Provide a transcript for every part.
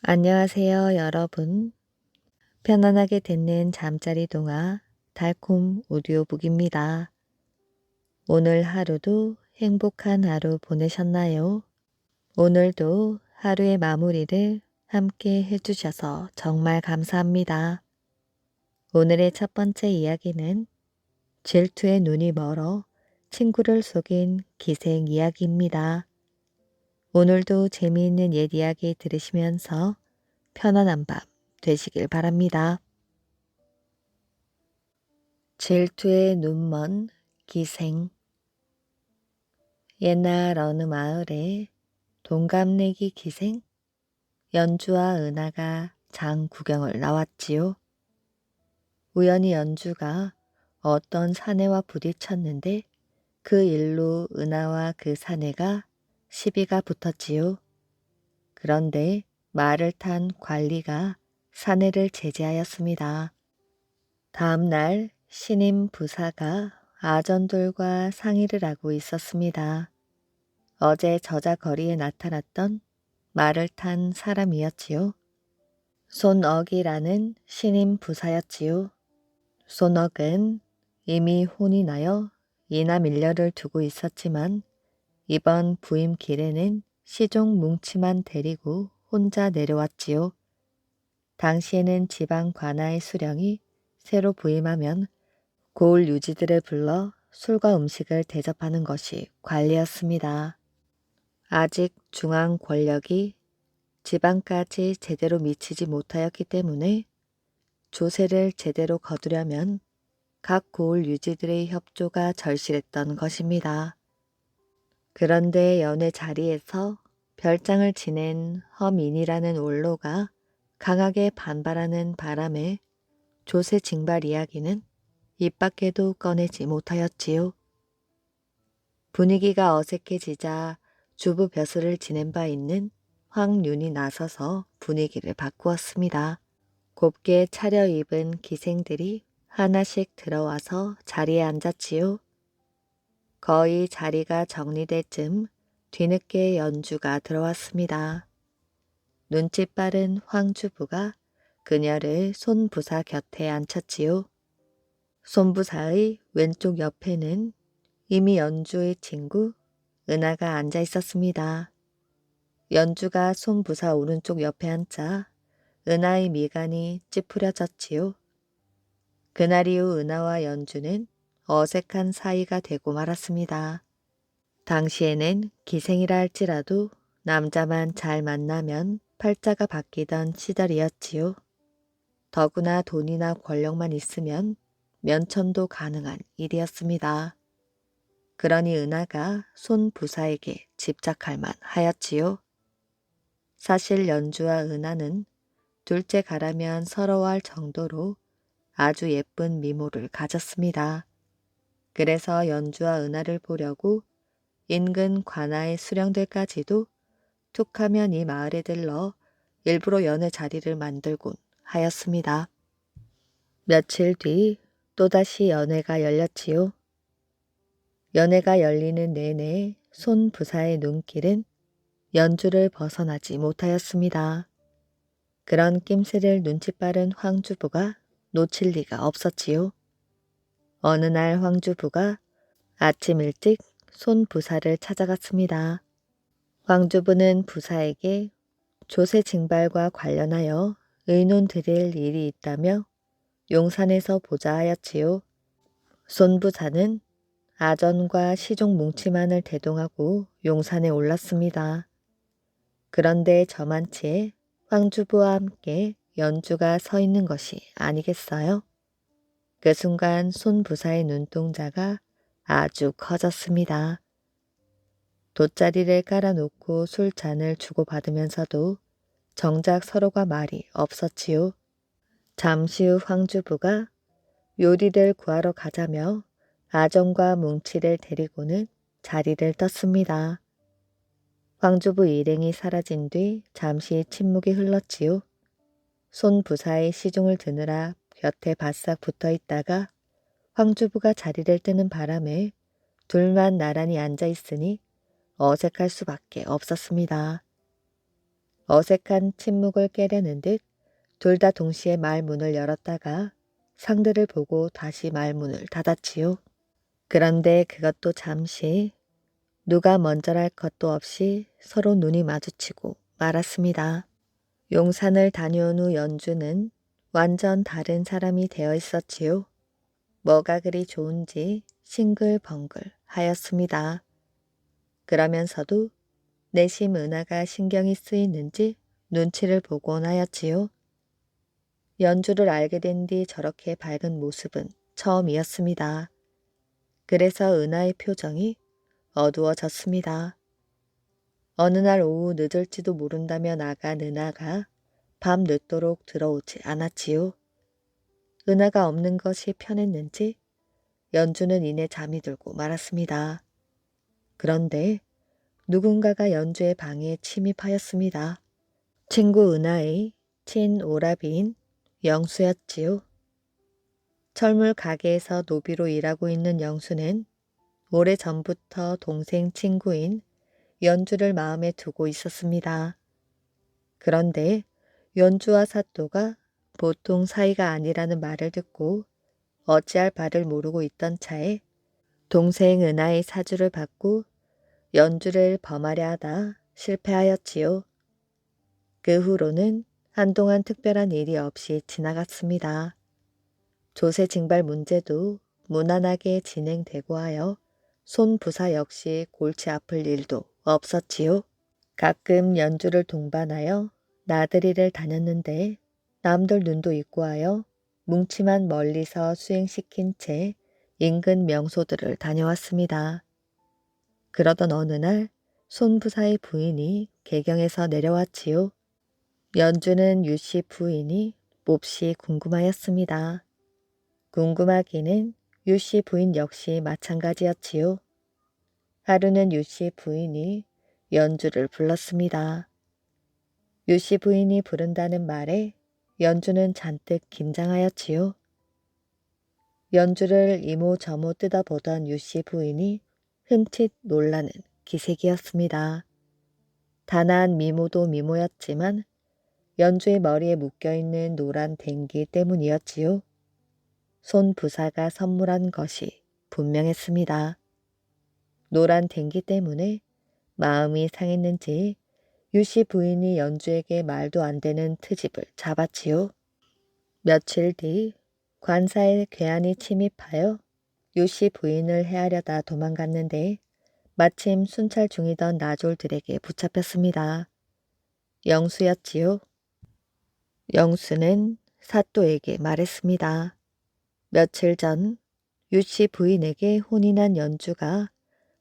안녕하세요, 여러분. 편안하게 듣는 잠자리 동화 달콤 오디오북입니다. 오늘 하루도 행복한 하루 보내셨나요? 오늘도 하루의 마무리를 함께 해주셔서 정말 감사합니다. 오늘의 첫 번째 이야기는 질투의 눈이 멀어 친구를 속인 기생 이야기입니다. 오늘도 재미있는 옛 이야기 들으시면서 편안한 밤 되시길 바랍니다. 질투의 눈먼 기생. 옛날 어느 마을에 동갑내기 기생 연주와 은하가 장 구경을 나왔지요. 우연히 연주가 어떤 사내와 부딪혔는데 그 일로 은하와 그 사내가 시비가 붙었지요. 그런데 말을 탄 관리가 사내를 제지하였습니다. 다음 날 신임 부사가 아전들과 상의를 하고 있었습니다. 어제 저자거리에 나타났던 말을 탄 사람이었지요. 손억이라는 신임 부사였지요. 손억은 이미 혼이 나여 이남 일녀를 두고 있었지만 이번 부임 길에는 시종 뭉치만 데리고 혼자 내려왔지요. 당시에는 지방 관아의 수령이 새로 부임하면 고을 유지들을 불러 술과 음식을 대접하는 것이 관리였습니다. 아직 중앙 권력이 지방까지 제대로 미치지 못하였기 때문에 조세를 제대로 거두려면 각 고을 유지들의 협조가 절실했던 것입니다. 그런데 연회 자리에서 별장을 지낸 허민이라는 원로가 강하게 반발하는 바람에 조세 징발 이야기는 입 밖에도 꺼내지 못하였지요. 분위기가 어색해지자 주부 벼슬을 지낸 바 있는 황윤이 나서서 분위기를 바꾸었습니다. 곱게 차려입은 기생들이 하나씩 들어와서 자리에 앉았지요. 거의 자리가 정리될 즈음 뒤늦게 연주가 들어왔습니다. 눈치 빠른 황주부가 그녀를 손부사 곁에 앉혔지요. 손부사의 왼쪽 옆에는 이미 연주의 친구 은하가 앉아 있었습니다. 연주가 손부사 오른쪽 옆에 앉자 은하의 미간이 찌푸려졌지요. 그날 이후 은하와 연주는 어색한 사이가 되고 말았습니다. 당시에는 기생이라 할지라도 남자만 잘 만나면 팔자가 바뀌던 시절이었지요. 더구나 돈이나 권력만 있으면 면천도 가능한 일이었습니다. 그러니 은하가 손 부사에게 집착할 만 하였지요. 사실 연주와 은하는 둘째 가라면 서러워할 정도로 아주 예쁜 미모를 가졌습니다. 그래서 연주와 은하를 보려고 인근 관아의 수령들까지도 툭하면 이 마을에 들러 일부러 연회 자리를 만들곤 하였습니다. 며칠 뒤 또다시 연회가 열렸지요. 연회가 열리는 내내 손 부사의 눈길은 연주를 벗어나지 못하였습니다. 그런 낌새를 눈치 빠른 황주부가 놓칠 리가 없었지요. 어느 날 황주부가 아침 일찍 손 부사를 찾아갔습니다. 황주부는 부사에게 조세 징발과 관련하여 의논 드릴 일이 있다며 용산에서 보자 하였지요. 손 부사는 아전과 시종 뭉치만을 대동하고 용산에 올랐습니다. 그런데 저만치에 황주부와 함께 연주가 서 있는 것이 아니겠어요? 그 순간 손 부사의 눈동자가 아주 커졌습니다. 돗자리를 깔아놓고 술잔을 주고받으면서도 정작 서로가 말이 없었지요. 잠시 후 황주부가 요리를 구하러 가자며 아정과 뭉치를 데리고는 자리를 떴습니다. 황주부 일행이 사라진 뒤 잠시 침묵이 흘렀지요. 손 부사의 시중을 드느라 곁에 바싹 붙어 있다가 황주부가 자리를 뜨는 바람에 둘만 나란히 앉아 있으니 어색할 수밖에 없었습니다. 어색한 침묵을 깨려는 듯 둘 다 동시에 말문을 열었다가 상대를 보고 다시 말문을 닫았지요. 그런데 그것도 잠시 누가 먼저랄 것도 없이 서로 눈이 마주치고 말았습니다. 용산을 다녀온 후 연주는 완전 다른 사람이 되어 있었지요. 뭐가 그리 좋은지 싱글벙글 하였습니다. 그러면서도 내심 은하가 신경이 쓰이는지 눈치를 보곤 하였지요. 연주를 알게 된 뒤 저렇게 밝은 모습은 처음이었습니다. 그래서 은하의 표정이 어두워졌습니다. 어느 날 오후 늦을지도 모른다며 나간 은하가 밤 늦도록 들어오지 않았지요. 은하가 없는 것이 편했는지 연주는 이내 잠이 들고 말았습니다. 그런데 누군가가 연주의 방에 침입하였습니다. 친구 은하의 친오라비인 영수였지요. 철물 가게에서 노비로 일하고 있는 영수는 오래전부터 동생 친구인 연주를 마음에 두고 있었습니다. 그런데 연주와 사또가 보통 사이가 아니라는 말을 듣고 어찌할 바를 모르고 있던 차에 동생 은하의 사주를 받고 연주를 범하려 하다 실패하였지요. 그 후로는 한동안 특별한 일이 없이 지나갔습니다. 조세 징발 문제도 무난하게 진행되고 하여 손부사 역시 골치 아플 일도 없었지요. 가끔 연주를 동반하여 나들이를 다녔는데 남들 눈도 있고 하여 뭉치만 멀리서 수행시킨 채 인근 명소들을 다녀왔습니다. 그러던 어느 날 손부사의 부인이 개경에서 내려왔지요. 연주는 유씨 부인이 몹시 궁금하였습니다. 궁금하기는 유씨 부인 역시 마찬가지였지요. 하루는 유씨 부인이 연주를 불렀습니다. 유씨 부인이 부른다는 말에 연주는 잔뜩 긴장하였지요. 연주를 이모저모 뜯어보던 유씨 부인이 흠칫 놀라는 기색이었습니다. 단아한 미모도 미모였지만 연주의 머리에 묶여있는 노란 댕기 때문이었지요. 손 부사가 선물한 것이 분명했습니다. 노란 댕기 때문에 마음이 상했는지 유씨 부인이 연주에게 말도 안 되는 트집을 잡았지요. 며칠 뒤 관사의 괴한이 침입하여 유씨 부인을 해하려다 도망갔는데 마침 순찰 중이던 나졸들에게 붙잡혔습니다. 영수였지요. 영수는 사또에게 말했습니다. 며칠 전 유씨 부인에게 혼이 난 연주가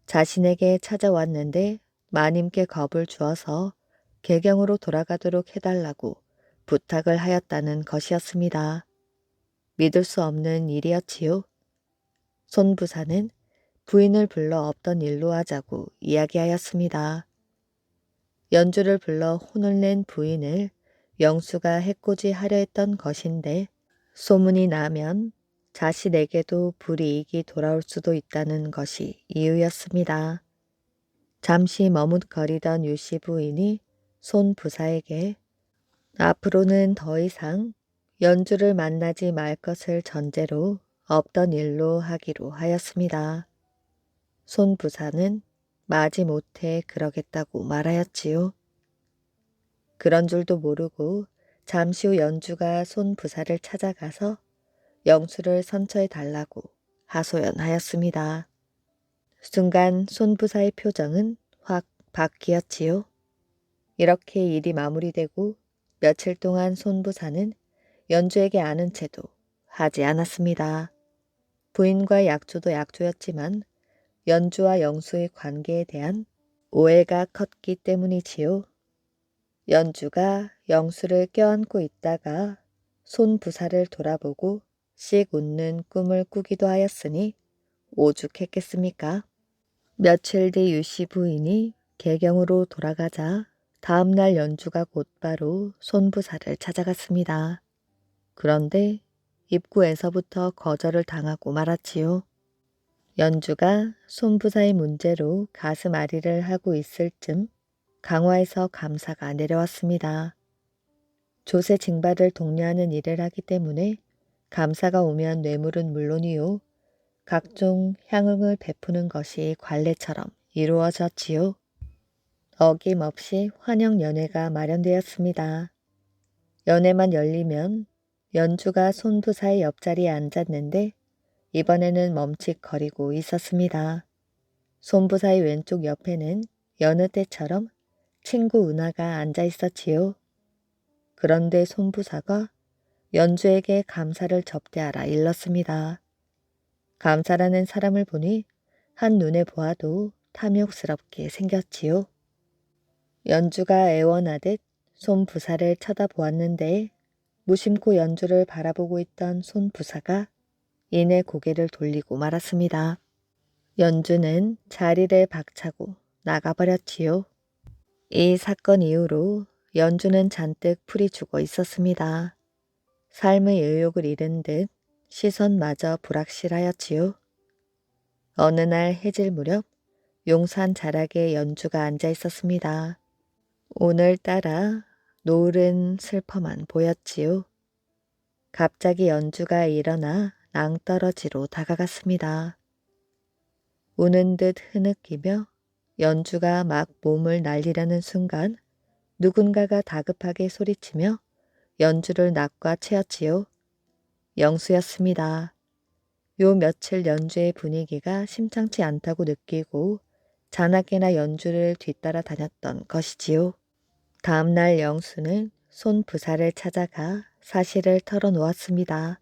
자신에게 찾아왔는데 마님께 겁을 주어서 개경으로 돌아가도록 해달라고 부탁을 하였다는 것이었습니다. 믿을 수 없는 일이었지요. 손부사는 부인을 불러 없던 일로 하자고 이야기하였습니다. 연주를 불러 혼을 낸 부인을 영수가 해코지 하려 했던 것인데 소문이 나면 자신에게도 불이익이 돌아올 수도 있다는 것이 이유였습니다. 잠시 머뭇거리던 유씨 부인이 손 부사에게 앞으로는 더 이상 연주를 만나지 말 것을 전제로 없던 일로 하기로 하였습니다. 손 부사는 마지못해 그러겠다고 말하였지요. 그런 줄도 모르고 잠시 후 연주가 손 부사를 찾아가서 영수를 선처해 달라고 하소연하였습니다. 순간 손 부사의 표정은 확 바뀌었지요. 이렇게 일이 마무리되고 며칠 동안 손 부사는 연주에게 아는 체도 하지 않았습니다. 부인과 약조도 약조였지만 연주와 영수의 관계에 대한 오해가 컸기 때문이지요. 연주가 영수를 껴안고 있다가 손 부사를 돌아보고 씩 웃는 꿈을 꾸기도 하였으니 오죽했겠습니까? 며칠 뒤 유씨 부인이 개경으로 돌아가자 다음날 연주가 곧바로 손 부사를 찾아갔습니다. 그런데 입구에서부터 거절을 당하고 말았지요. 연주가 손 부사의 문제로 가슴 앓이를 하고 있을 쯤 강화에서 감사가 내려왔습니다. 조세 징발을 독려하는 일을 하기 때문에 감사가 오면 뇌물은 물론이요. 각종 향응을 베푸는 것이 관례처럼 이루어졌지요. 어김없이 환영 연회가 마련되었습니다. 연회만 열리면 연주가 손부사의 옆자리에 앉았는데 이번에는 멈칫거리고 있었습니다. 손부사의 왼쪽 옆에는 여느 때처럼 친구 은하가 앉아 있었지요. 그런데 손부사가 연주에게 감사를 접대하라 일렀습니다. 감사라는 사람을 보니 한눈에 보아도 탐욕스럽게 생겼지요. 연주가 애원하듯 손부사를 쳐다보았는데 무심코 연주를 바라보고 있던 손부사가 이내 고개를 돌리고 말았습니다. 연주는 자리를 박차고 나가버렸지요. 이 사건 이후로 연주는 잔뜩 풀이 죽어 있었습니다. 삶의 의욕을 잃은 듯 시선마저 불확실하였지요. 어느 날 해질 무렵 용산 자락에 연주가 앉아 있었습니다. 오늘따라 노을은 슬퍼만 보였지요. 갑자기 연주가 일어나 낭떠러지로 다가갔습니다. 우는 듯 흐느끼며 연주가 막 몸을 날리려는 순간 누군가가 다급하게 소리치며 연주를 낚아 채었지요. 영수였습니다. 요 며칠 연주의 분위기가 심상치 않다고 느끼고 자나깨나 연주를 뒤따라 다녔던 것이지요. 다음날 영수는 손부사를 찾아가 사실을 털어놓았습니다.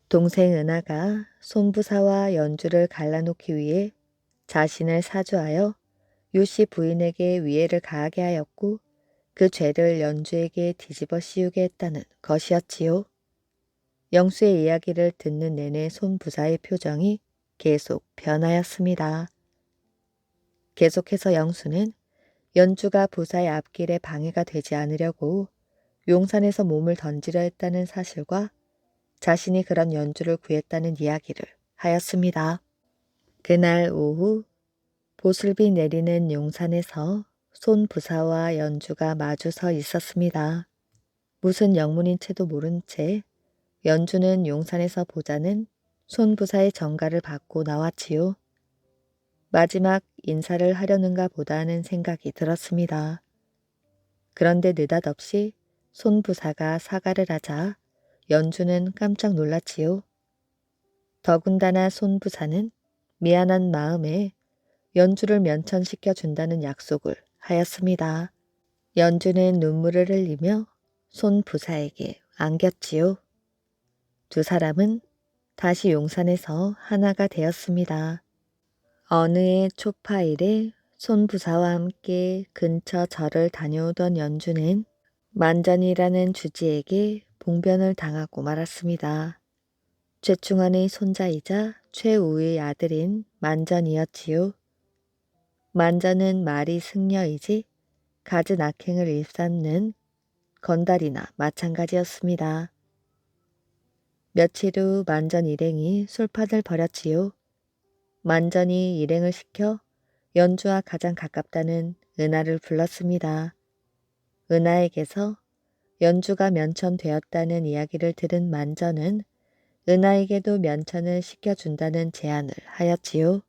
동생 은하가 손부사와 연주를 갈라놓기 위해 자신을 사주하여 유씨 부인에게 위해를 가하게 하였고 그 죄를 연주에게 뒤집어 씌우게 했다는 것이었지요. 영수의 이야기를 듣는 내내 손부사의 표정이 계속 변하였습니다. 계속해서 영수는 연주가 부사의 앞길에 방해가 되지 않으려고 용산에서 몸을 던지려 했다는 사실과 자신이 그런 연주를 구했다는 이야기를 하였습니다. 그날 오후 보슬비 내리는 용산에서 손부사와 연주가 마주 서 있었습니다. 무슨 영문인 채도 모른 채 연주는 용산에서 보자는 손부사의 전가를 받고 나왔지요. 마지막 인사를 하려는가 보다는 생각이 들었습니다. 그런데 느닷없이 손부사가 사과를 하자 연주는 깜짝 놀랐지요. 더군다나 손부사는 미안한 마음에 연주를 면천시켜 준다는 약속을 하였습니다. 연주는 눈물을 흘리며 손부사에게 안겼지요. 두 사람은 다시 용산에서 하나가 되었습니다. 어느 해 초파일에 손부사와 함께 근처 절을 다녀오던 연주는 만전이라는 주지에게 봉변을 당하고 말았습니다. 최충원의 손자이자 최우의 아들인 만전이었지요. 만전은 말이 승려이지 갖은 악행을 일삼는 건달이나 마찬가지였습니다. 며칠 후 만전 일행이 술판을 벌였지요. 만전이 일행을 시켜 연주와 가장 가깝다는 은하를 불렀습니다. 은하에게서 연주가 면천되었다는 이야기를 들은 만전은 은하에게도 면천을 시켜준다는 제안을 하였지요.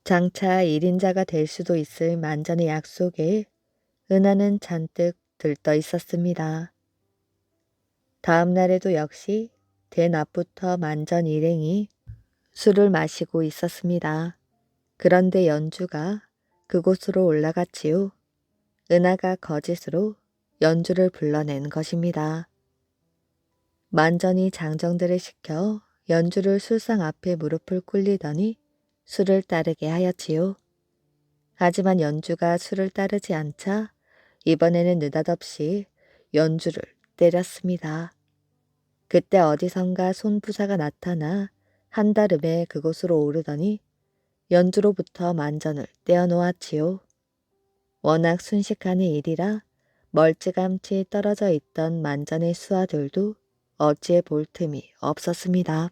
장차 1인자가 될 수도 있을 만전의 약속에 은하는 잔뜩 들떠 있었습니다. 다음 날에도 역시 대낮부터 만전 일행이 술을 마시고 있었습니다. 그런데 연주가 그곳으로 올라갔지요. 은하가 거짓으로 연주를 불러낸 것입니다. 만전이 장정들을 시켜 연주를 술상 앞에 무릎을 꿇리더니 술을 따르게 하였지요. 하지만 연주가 술을 따르지 않자 이번에는 느닷없이 연주를 때렸습니다. 그때 어디선가 손부사가 나타나 한달음에 그곳으로 오르더니 연주로부터 만전을 떼어놓았지요. 워낙 순식간의 일이라 멀찌감치 떨어져 있던 만전의 수하들도 어찌해 볼 틈이 없었습니다.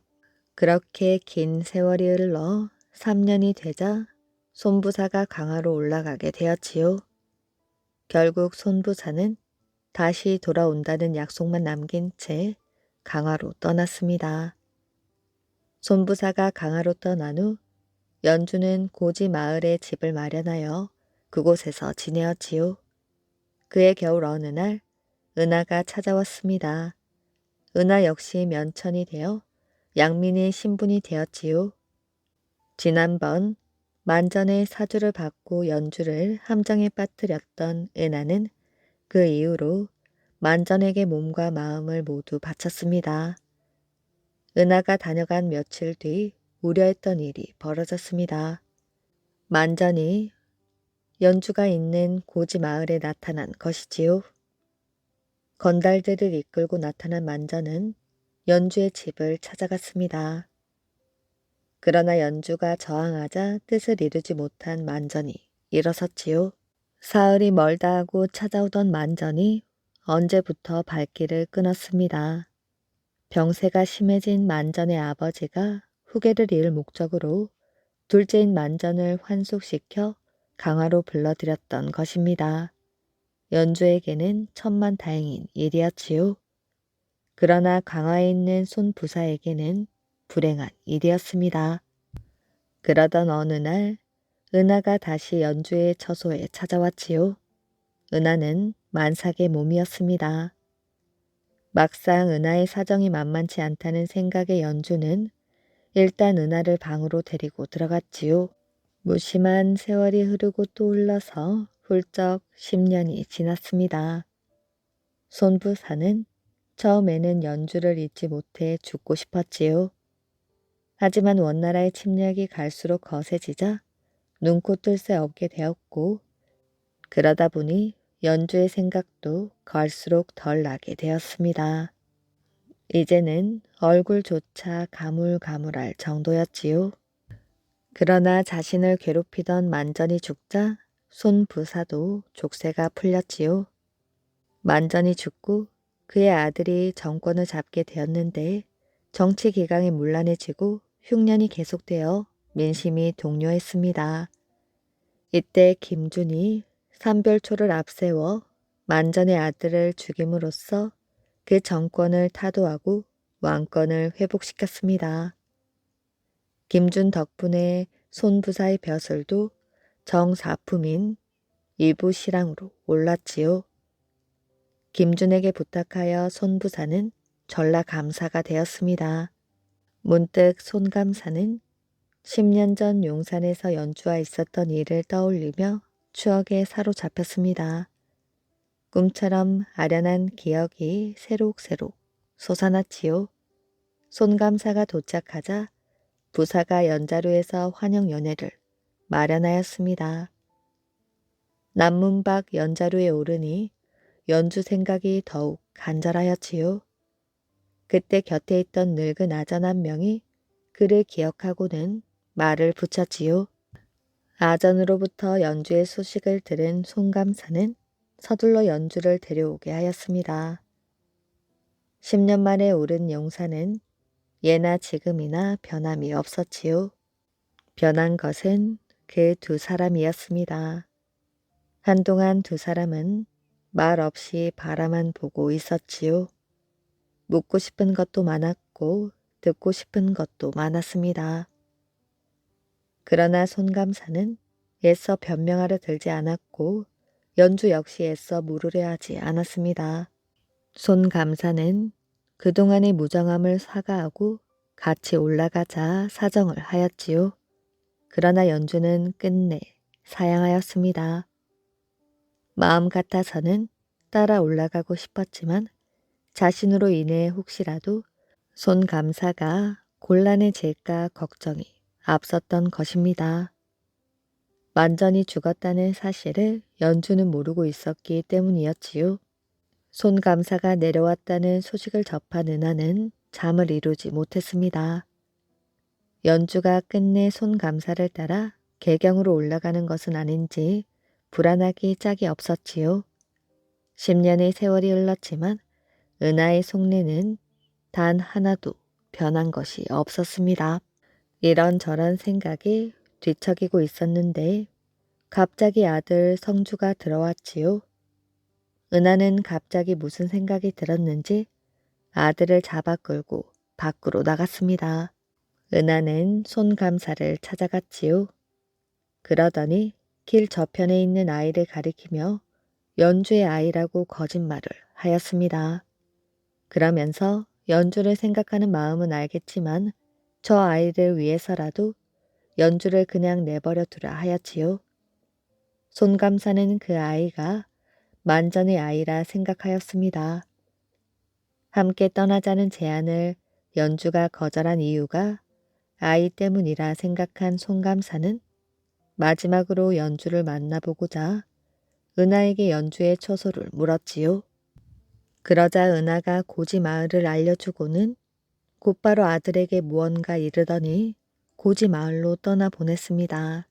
그렇게 긴 세월이 흘러 3년이 되자 손부사가 강화로 올라가게 되었지요. 결국 손부사는 다시 돌아온다는 약속만 남긴 채 강화로 떠났습니다. 손부사가 강화로 떠난 후 연주는 고지 마을에 집을 마련하여 그곳에서 지내었지요. 그의 겨울 어느 날 은하가 찾아왔습니다. 은하 역시 면천이 되어 양민의 신분이 되었지요. 지난번 만전의 사주를 받고 연주를 함정에 빠뜨렸던 은하는 그 이후로 만전에게 몸과 마음을 모두 바쳤습니다. 은하가 다녀간 며칠 뒤 우려했던 일이 벌어졌습니다. 만전이 연주가 있는 고지 마을에 나타난 것이지요. 건달들을 이끌고 나타난 만전은 연주의 집을 찾아갔습니다. 그러나 연주가 저항하자 뜻을 이루지 못한 만전이 일어섰지요. 사흘이 멀다 하고 찾아오던 만전이 언제부터 발길을 끊었습니다. 병세가 심해진 만전의 아버지가 후계를 이을 목적으로 둘째인 만전을 환속시켜 강화로 불러들였던 것입니다. 연주에게는 천만다행인 일이었지요. 그러나 강화에 있는 손부사에게는 불행한 일이었습니다. 그러던 어느 날 은하가 다시 연주의 처소에 찾아왔지요. 은하는 만삭의 몸이었습니다. 막상 은하의 사정이 만만치 않다는 생각의 연주는 일단 은하를 방으로 데리고 들어갔지요. 무심한 세월이 흐르고 또 흘러서 훌쩍 10년이 지났습니다. 손부사는 처음에는 연주를 잊지 못해 죽고 싶었지요. 하지만 원나라의 침략이 갈수록 거세지자 눈코 뜰 새 없게 되었고 그러다 보니 연주의 생각도 갈수록 덜 나게 되었습니다. 이제는 얼굴조차 가물가물할 정도였지요. 그러나 자신을 괴롭히던 만전이 죽자 손부사도 족쇄가 풀렸지요. 만전이 죽고 그의 아들이 정권을 잡게 되었는데 정치 기강이 문란해지고 흉년이 계속되어 민심이 동요했습니다. 이때 김준이 삼별초를 앞세워 만전의 아들을 죽임으로써 그 정권을 타도하고 왕권을 회복시켰습니다. 김준 덕분에 손부사의 벼슬도 정사품인 일부 실랑으로 올랐지요. 김준에게 부탁하여 손부사는 전라감사가 되었습니다. 문득 손감사는 10년 전 용산에서 연주와 있었던 일을 떠올리며 추억에 사로잡혔습니다. 꿈처럼 아련한 기억이 새록새록 솟아났지요. 손감사가 도착하자 부사가 연자루에서 환영 연회를 마련하였습니다. 남문 밖 연자루에 오르니 연주 생각이 더욱 간절하였지요. 그때 곁에 있던 늙은 아전 한 명이 그를 기억하고는 말을 붙였지요. 아전으로부터 연주의 소식을 들은 손감사는 서둘러 연주를 데려오게 하였습니다. 10년 만에 오른 용사는 예나 지금이나 변함이 없었지요. 변한 것은 그 두 사람이었습니다. 한동안 두 사람은 말 없이 바라만 보고 있었지요. 묻고 싶은 것도 많았고 듣고 싶은 것도 많았습니다. 그러나 손감사는 애써 변명하려 들지 않았고 연주 역시 애써 물으려 하지 않았습니다. 손감사는 그동안의 무정함을 사과하고 같이 올라가자 사정을 하였지요. 그러나 연주는 끝내 사양하였습니다. 마음 같아서는 따라 올라가고 싶었지만 자신으로 인해 혹시라도 손감사가 곤란해질까 걱정이 앞섰던 것입니다. 만전이 죽었다는 사실을 연주는 모르고 있었기 때문이었지요. 손감사가 내려왔다는 소식을 접한 은하는 잠을 이루지 못했습니다. 연주가 끝내 손감사를 따라 개경으로 올라가는 것은 아닌지 불안하기 짝이 없었지요. 10년의 세월이 흘렀지만 은하의 속내는 단 하나도 변한 것이 없었습니다. 이런저런 생각이 뒤척이고 있었는데 갑자기 아들 성주가 들어왔지요. 은하는 갑자기 무슨 생각이 들었는지 아들을 잡아 끌고 밖으로 나갔습니다. 은하는 손감사를 찾아갔지요. 그러더니 길 저편에 있는 아이를 가리키며 연주의 아이라고 거짓말을 하였습니다. 그러면서 연주를 생각하는 마음은 알겠지만 저 아이를 위해서라도 연주를 그냥 내버려 두라 하였지요. 손감사는 그 아이가 만전의 아이라 생각하였습니다. 함께 떠나자는 제안을 연주가 거절한 이유가 아이 때문이라 생각한 손감사는 마지막으로 연주를 만나보고자 은하에게 연주의 처소를 물었지요. 그러자 은하가 고지 마을을 알려주고는 곧바로 아들에게 무언가 이르더니 고지 마을로 떠나보냈습니다.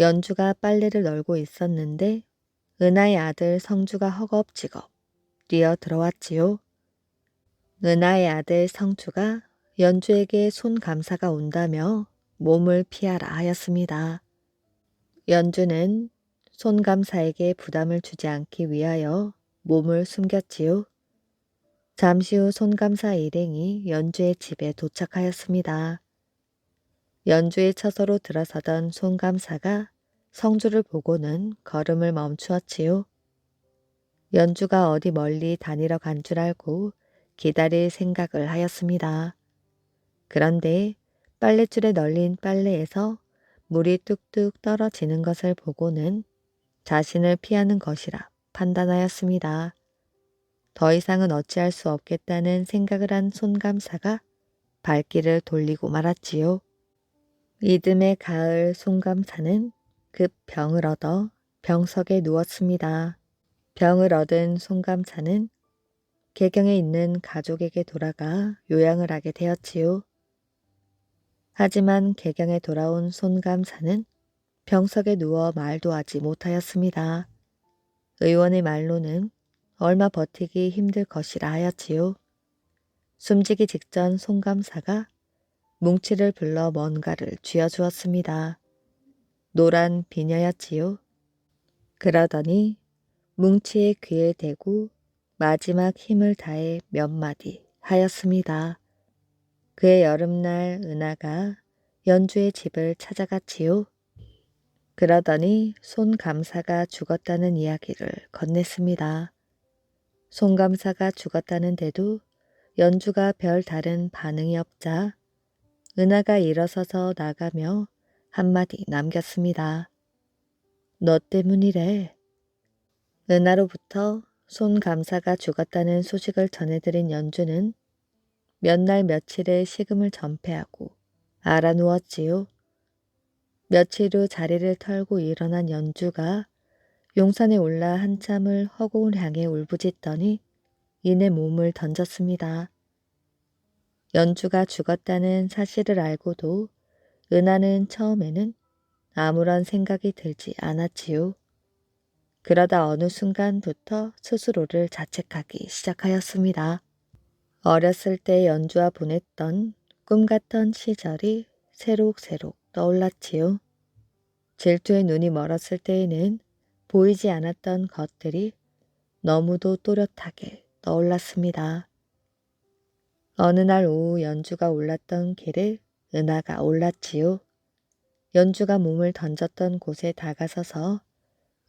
연주가 빨래를 널고 있었는데 은하의 아들 성주가 허겁지겁 뛰어 들어왔지요. 은하의 아들 성주가 연주에게 손감사가 온다며 몸을 피하라 하였습니다. 연주는 손감사에게 부담을 주지 않기 위하여 몸을 숨겼지요. 잠시 후 손감사 일행이 연주의 집에 도착하였습니다. 연주의 처소로 들어서던 손감사가 성주를 보고는 걸음을 멈추었지요. 연주가 어디 멀리 다니러 간 줄 알고 기다릴 생각을 하였습니다. 그런데 빨랫줄에 널린 빨래에서 물이 뚝뚝 떨어지는 것을 보고는 자신을 피하는 것이라 판단하였습니다. 더 이상은 어찌할 수 없겠다는 생각을 한 손감사가 발길을 돌리고 말았지요. 이듬해 가을 손감사는 급 병을 얻어 병석에 누웠습니다. 병을 얻은 손감사는 개경에 있는 가족에게 돌아가 요양을 하게 되었지요. 하지만 개경에 돌아온 손감사는 병석에 누워 말도 하지 못하였습니다. 의원의 말로는 얼마 버티기 힘들 것이라 하였지요. 숨지기 직전 손감사가 뭉치를 불러 뭔가를 쥐어주었습니다. 노란 비녀였지요. 그러더니 뭉치의 귀에 대고 마지막 힘을 다해 몇 마디 하였습니다. 그의 여름날 은하가 연주의 집을 찾아갔지요. 그러더니 손감사가 죽었다는 이야기를 건넸습니다. 손감사가 죽었다는데도 연주가 별 다른 반응이 없자 은하가 일어서서 나가며 한마디 남겼습니다. 너 때문이래. 은하로부터 손감사가 죽었다는 소식을 전해드린 연주는 몇 날 며칠의 식음을 전폐하고 알아누웠지요. 며칠 후 자리를 털고 일어난 연주가 용산에 올라 한참을 허공을 향해 울부짖더니 이내 몸을 던졌습니다. 연주가 죽었다는 사실을 알고도 은하는 처음에는 아무런 생각이 들지 않았지요. 그러다 어느 순간부터 스스로를 자책하기 시작하였습니다. 어렸을 때 연주와 보냈던 꿈 같던 시절이 새록새록 떠올랐지요. 질투에 눈이 멀었을 때에는 보이지 않았던 것들이 너무도 또렷하게 떠올랐습니다. 어느 날 오후 연주가 올랐던 길을 은하가 올랐지요. 연주가 몸을 던졌던 곳에 다가서서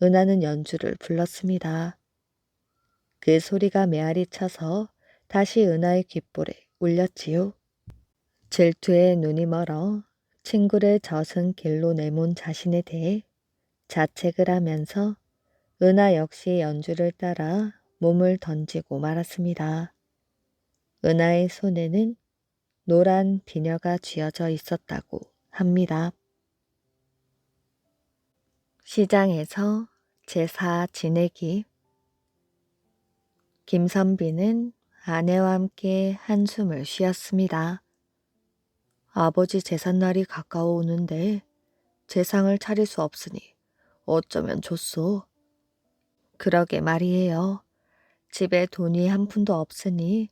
은하는 연주를 불렀습니다. 그 소리가 메아리 쳐서 다시 은하의 귓볼에 울렸지요. 질투에 눈이 멀어 친구를 젖은 길로 내몬 자신에 대해 자책을 하면서 은하 역시 연주를 따라 몸을 던지고 말았습니다. 은하의 손에는 노란 비녀가 쥐어져 있었다고 합니다. 시장에서 제사 지내기. 김선비는 아내와 함께 한숨을 쉬었습니다. 아버지 제삿날이 가까워 오는데 제상을 차릴 수 없으니 어쩌면 좋소. 그러게 말이에요. 집에 돈이 한 푼도 없으니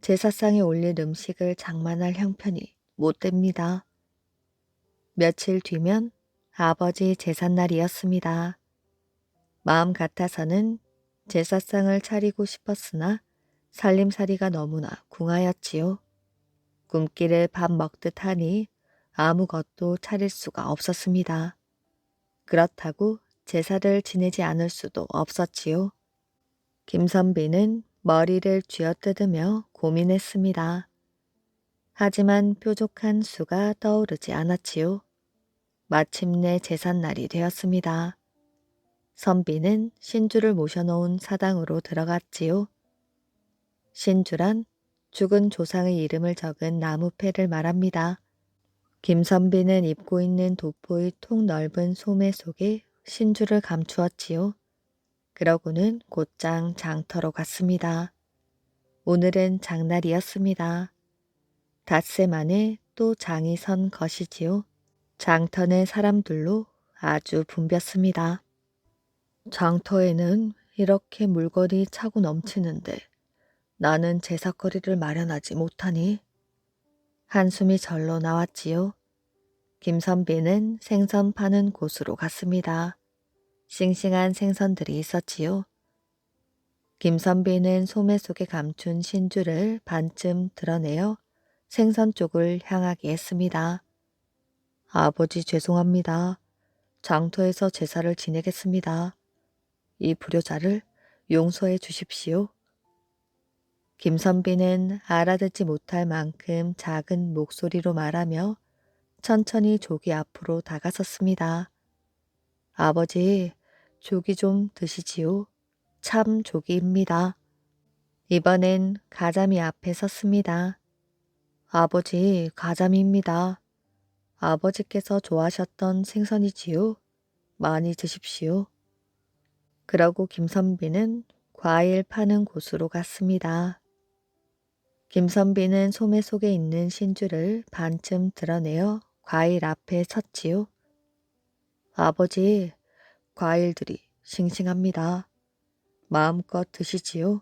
제사상에 올릴 음식을 장만할 형편이 못 됩니다. 며칠 뒤면 아버지 제삿날이었습니다. 마음 같아서는 제사상을 차리고 싶었으나 살림살이가 너무나 궁하였지요. 꿈길을 밥 먹듯 하니 아무것도 차릴 수가 없었습니다. 그렇다고 제사를 지내지 않을 수도 없었지요. 김선비는 머리를 쥐어뜯으며 고민했습니다. 하지만 뾰족한 수가 떠오르지 않았지요. 마침내 제삿날이 되었습니다. 선비는 신주를 모셔놓은 사당으로 들어갔지요. 신주란 죽은 조상의 이름을 적은 나무패를 말합니다. 김선비는 입고 있는 도포의 통 넓은 소매 속에 신주를 감추었지요. 그러고는 곧장 장터로 갔습니다. 오늘은 장날이었습니다. 닷새 만에 또 장이 선 것이지요. 장터는 사람들로 아주 붐볐습니다. 장터에는 이렇게 물건이 차고 넘치는데 나는 제사거리를 마련하지 못하니 한숨이 절로 나왔지요. 김선비는 생선 파는 곳으로 갔습니다. 싱싱한 생선들이 있었지요. 김선비는 소매 속에 감춘 신주를 반쯤 드러내어 생선 쪽을 향하게 했습니다. 아버지 죄송합니다. 장터에서 제사를 지내겠습니다. 이 불효자를 용서해 주십시오. 김선비는 알아듣지 못할 만큼 작은 목소리로 말하며 천천히 조기 앞으로 다가섰습니다. 아버지, 조기 좀 드시지요. 참 조기입니다. 이번엔 가자미 앞에 섰습니다. 아버지, 가자미입니다. 아버지께서 좋아하셨던 생선이지요. 많이 드십시오. 그러고 김선비는 과일 파는 곳으로 갔습니다. 김선비는 소매 속에 있는 신주를 반쯤 드러내어 과일 앞에 섰지요. 아버지, 과일들이 싱싱합니다. 마음껏 드시지요.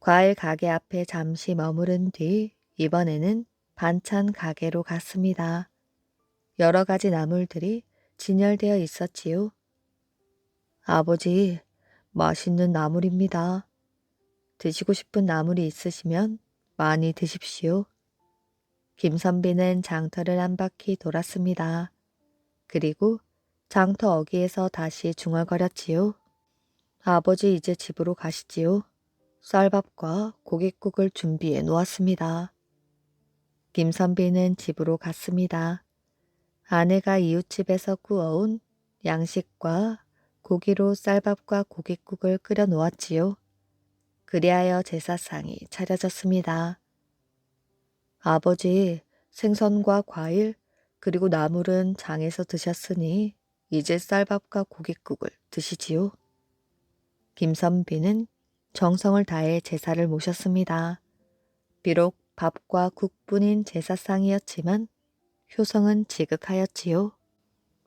과일 가게 앞에 잠시 머무른 뒤 이번에는 반찬 가게로 갔습니다. 여러 가지 나물들이 진열되어 있었지요. 아버지, 맛있는 나물입니다. 드시고 싶은 나물이 있으시면 많이 드십시오. 김선비는 장터를 한 바퀴 돌았습니다. 그리고 장터 어귀에서 다시 중얼거렸지요. 아버지 이제 집으로 가시지요. 쌀밥과 고깃국을 준비해 놓았습니다. 김선비는 집으로 갔습니다. 아내가 이웃집에서 구워온 양식과 고기로 쌀밥과 고깃국을 끓여 놓았지요. 그리하여 제사상이 차려졌습니다. 아버지, 생선과 과일, 그리고 나물은 장에서 드셨으니 이제 쌀밥과 고깃국을 드시지요. 김선비는 정성을 다해 제사를 모셨습니다. 비록 밥과 국뿐인 제사상이었지만 효성은 지극하였지요.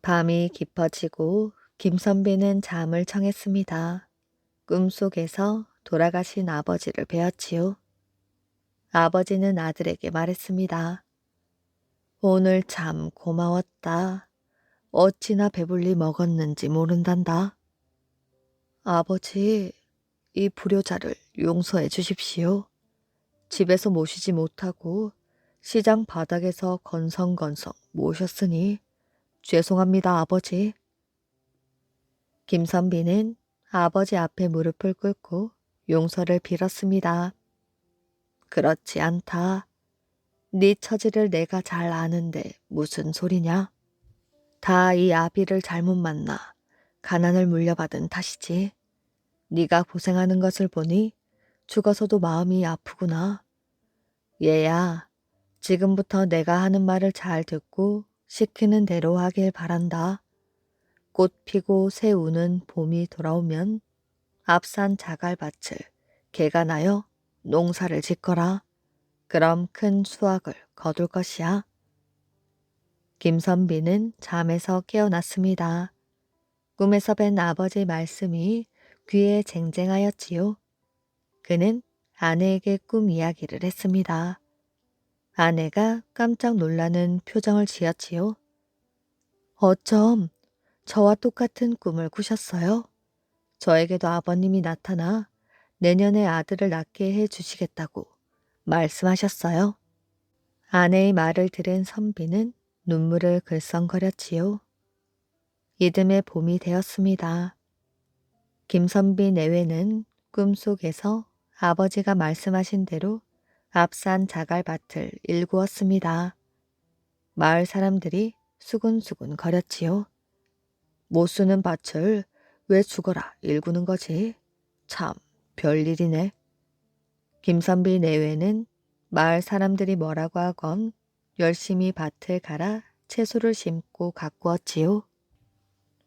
밤이 깊어지고 김선비는 잠을 청했습니다. 꿈속에서 돌아가신 아버지를 뵈었지요. 아버지는 아들에게 말했습니다. 오늘 참 고마웠다. 어찌나 배불리 먹었는지 모른단다. 아버지, 이 불효자를 용서해 주십시오. 집에서 모시지 못하고 시장 바닥에서 건성건성 모셨으니 죄송합니다, 아버지. 김선비는 아버지 앞에 무릎을 꿇고 용서를 빌었습니다. 그렇지 않다. 네 처지를 내가 잘 아는데 무슨 소리냐? 다 이 아비를 잘못 만나 가난을 물려받은 탓이지. 네가 고생하는 것을 보니 죽어서도 마음이 아프구나. 얘야, 지금부터 내가 하는 말을 잘 듣고 시키는 대로 하길 바란다. 꽃 피고 새 우는 봄이 돌아오면 앞산 자갈밭을 개가 나여 농사를 짓거라. 그럼 큰 수확을 거둘 것이야. 김선비는 잠에서 깨어났습니다. 꿈에서 뵌 아버지의 말씀이 귀에 쟁쟁하였지요. 그는 아내에게 꿈 이야기를 했습니다. 아내가 깜짝 놀라는 표정을 지었지요. 어쩜 저와 똑같은 꿈을 꾸셨어요? 저에게도 아버님이 나타나 내년에 아들을 낳게 해 주시겠다고 말씀하셨어요. 아내의 말을 들은 선비는 눈물을 글썽거렸지요. 이듬해 봄이 되었습니다. 김선비 내외는 꿈속에서 아버지가 말씀하신 대로 앞산 자갈밭을 일구었습니다. 마을 사람들이 수군수군 거렸지요. 못 쓰는 밭을 왜 죽어라 일구는 거지? 참 별일이네. 김선비 내외는 마을 사람들이 뭐라고 하건 열심히 밭을 갈아 채소를 심고 가꾸었지요.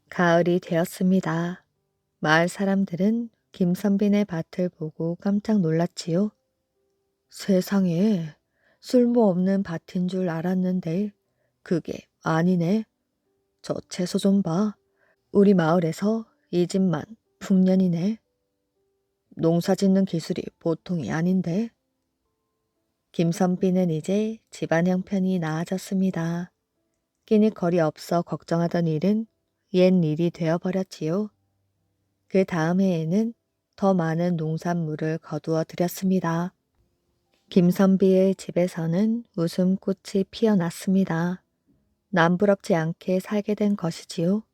가을이 되었습니다. 마을 사람들은 김선빈의 밭을 보고 깜짝 놀랐지요. 세상에 쓸모없는 밭인 줄 알았는데 그게 아니네. 저 채소 좀 봐. 우리 마을에서 이 집만 풍년이네. 농사 짓는 기술이 보통이 아닌데. 김선비는 이제 집안 형편이 나아졌습니다. 끼니 거리 없어 걱정하던 일은 옛 일이 되어버렸지요. 그 다음 해에는 더 많은 농산물을 거두어 들였습니다. 김선비의 집에서는 웃음꽃이 피어났습니다. 남부럽지 않게 살게 된 것이지요.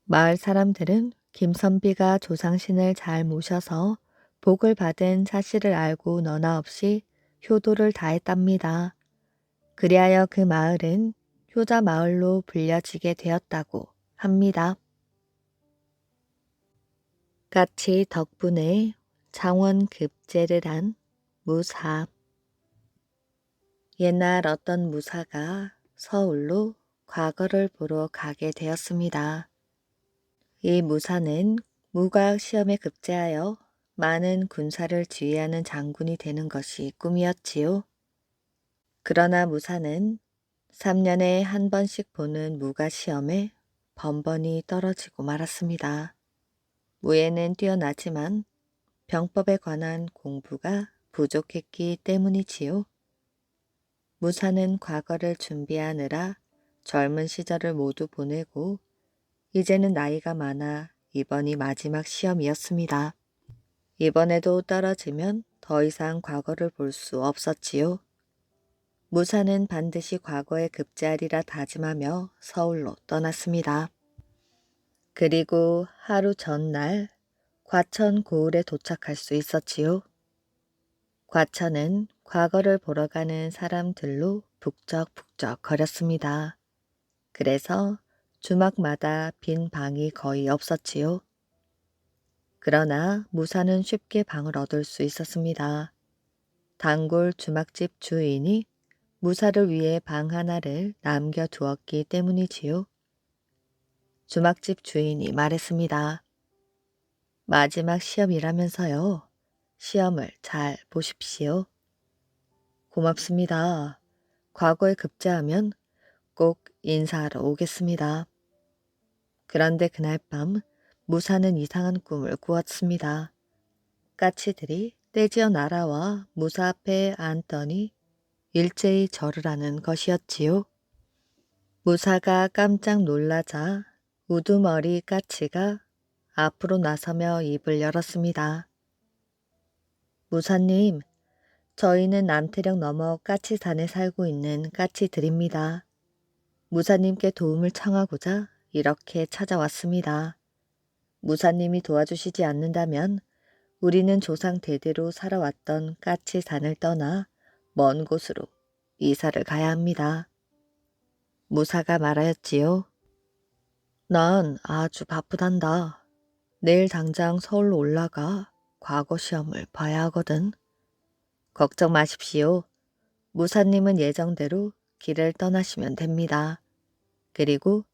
마을 사람들은 김선비가 조상신을 잘 모셔서 복을 받은 사실을 알고 너나 없이 효도를 다했답니다. 그리하여 그 마을은 효자 마을로 불려지게 되었다고 합니다. 까치 덕분에 장원급제를 한 무사. 옛날 어떤 무사가 서울로 과거를 보러 가게 되었습니다. 이 무사는 무과학 시험에 급제하여 많은 군사를 지휘하는 장군이 되는 것이 꿈이었지요. 그러나 무사는 3년에 한 번씩 보는 무과 시험에 번번이 떨어지고 말았습니다. 무예는 뛰어나지만 병법에 관한 공부가 부족했기 때문이지요. 무사는 과거를 준비하느라 젊은 시절을 모두 보내고 이제는 나이가 많아 이번이 마지막 시험이었습니다. 이번에도 떨어지면 더 이상 과거를 볼 수 없었지요. 무사는 반드시 과거에 급제하리라 다짐하며 서울로 떠났습니다. 그리고 하루 전날 과천 고을에 도착할 수 있었지요. 과천은 과거를 보러 가는 사람들로 북적북적 거렸습니다. 그래서 주막마다 빈 방이 거의 없었지요. 그러나 무사는 쉽게 방을 얻을 수 있었습니다. 단골 주막집 주인이 무사를 위해 방 하나를 남겨두었기 때문이지요. 주막집 주인이 말했습니다. 마지막 시험이라면서요. 시험을 잘 보십시오. 고맙습니다. 과거에 급제하면 꼭 인사하러 오겠습니다. 그런데 그날 밤 무사는 이상한 꿈을 꾸었습니다. 까치들이 떼지어 날아와 무사 앞에 앉더니 일제히 절을 하는 것이었지요. 무사가 깜짝 놀라자 우두머리 까치가 앞으로 나서며 입을 열었습니다. 무사님, 저희는 남태령 너머 까치산에 살고 있는 까치들입니다. 무사님께 도움을 청하고자 이렇게 찾아왔습니다. 무사님이 도와주시지 않는다면 우리는 조상 대대로 살아왔던 까치산을 떠나 먼 곳으로 이사를 가야 합니다. 무사가 말하였지요. 난 아주 바쁘단다. 내일 당장 서울로 올라가 과거 시험을 봐야 하거든. 걱정 마십시오. 무사님은 예정대로 길을 떠나시면 됩니다. 그리고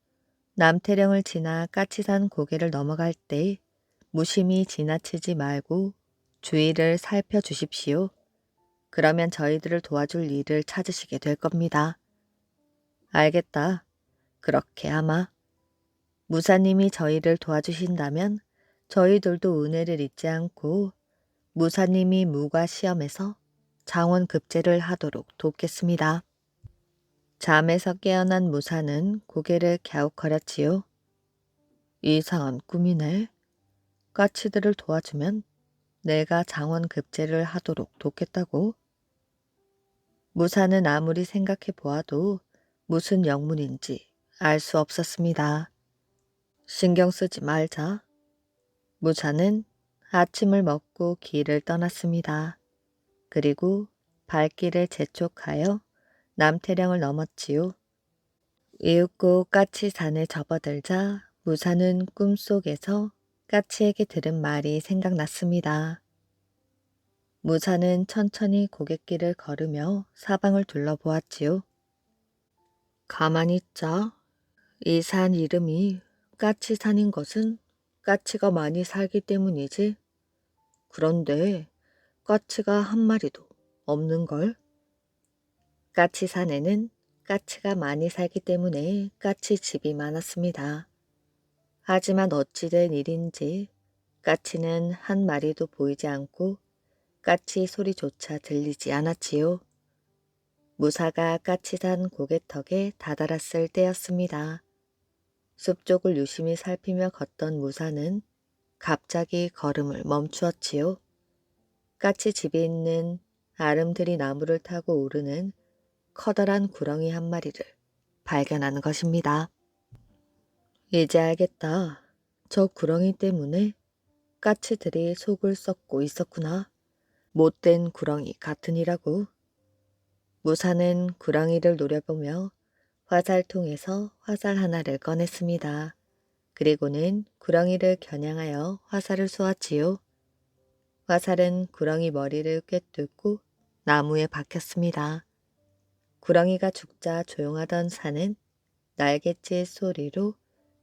남태령을 지나 까치산 고개를 넘어갈 때 무심히 지나치지 말고 주위를 살펴주십시오. 그러면 저희들을 도와줄 일을 찾으시게 될 겁니다. 알겠다. 그렇게 하마. 무사님이 저희를 도와주신다면 저희들도 은혜를 잊지 않고 무사님이 무과 시험에서 장원급제를 하도록 돕겠습니다. 잠에서 깨어난 무사는 고개를 갸웃거렸지요. 이상한 꿈이네. 까치들을 도와주면 내가 장원급제를 하도록 돕겠다고? 무사는 아무리 생각해 보아도 무슨 영문인지 알 수 없었습니다. 신경 쓰지 말자. 무사는 아침을 먹고 길을 떠났습니다. 그리고 발길을 재촉하여 남태령을 넘었지요. 이윽고 까치산에 접어들자 무사는 꿈속에서 까치에게 들은 말이 생각났습니다. 무사는 천천히 고갯길을 걸으며 사방을 둘러보았지요. 가만히 있자. 이 산 이름이 까치산인 것은 까치가 많이 살기 때문이지. 그런데 까치가 한 마리도 없는걸? 까치산에는 까치가 많이 살기 때문에 까치집이 많았습니다. 하지만 어찌된 일인지 까치는 한 마리도 보이지 않고 까치 소리조차 들리지 않았지요. 무사가 까치산 고개턱에 다다랐을 때였습니다. 숲 쪽을 유심히 살피며 걷던 무사는 갑자기 걸음을 멈추었지요. 까치 집에 있는 아름드리 나무를 타고 오르는 커다란 구렁이 한 마리를 발견한 것입니다. 이제 알겠다. 저 구렁이 때문에 까치들이 속을 썩고 있었구나. 못된 구렁이 같으니라고. 무사는 구렁이를 노려보며 화살통에서 화살 하나를 꺼냈습니다. 그리고는 구렁이를 겨냥하여 화살을 쏘았지요. 화살은 구렁이 머리를 꿰뚫고 나무에 박혔습니다. 구렁이가 죽자 조용하던 산은 날갯짓 소리로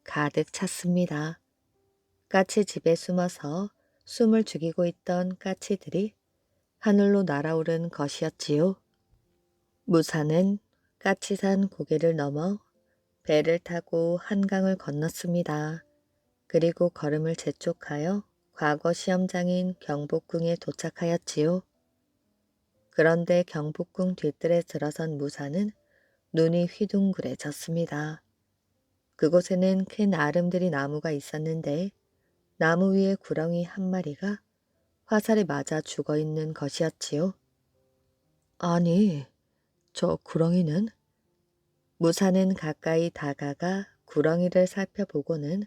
가득 찼습니다. 까치 집에 숨어서 숨을 죽이고 있던 까치들이 하늘로 날아오른 것이었지요. 무사는 까치산 고개를 넘어 배를 타고 한강을 건넜습니다. 그리고 걸음을 재촉하여 과거 시험장인 경복궁에 도착하였지요. 그런데 경복궁 뒤뜰에 들어선 무사는 눈이 휘둥그레졌습니다. 그곳에는 큰 아름드리 나무가 있었는데 나무 위에 구렁이 한 마리가 화살에 맞아 죽어 있는 것이었지요. 아니, 저 구렁이는? 무사는 가까이 다가가 구렁이를 살펴보고는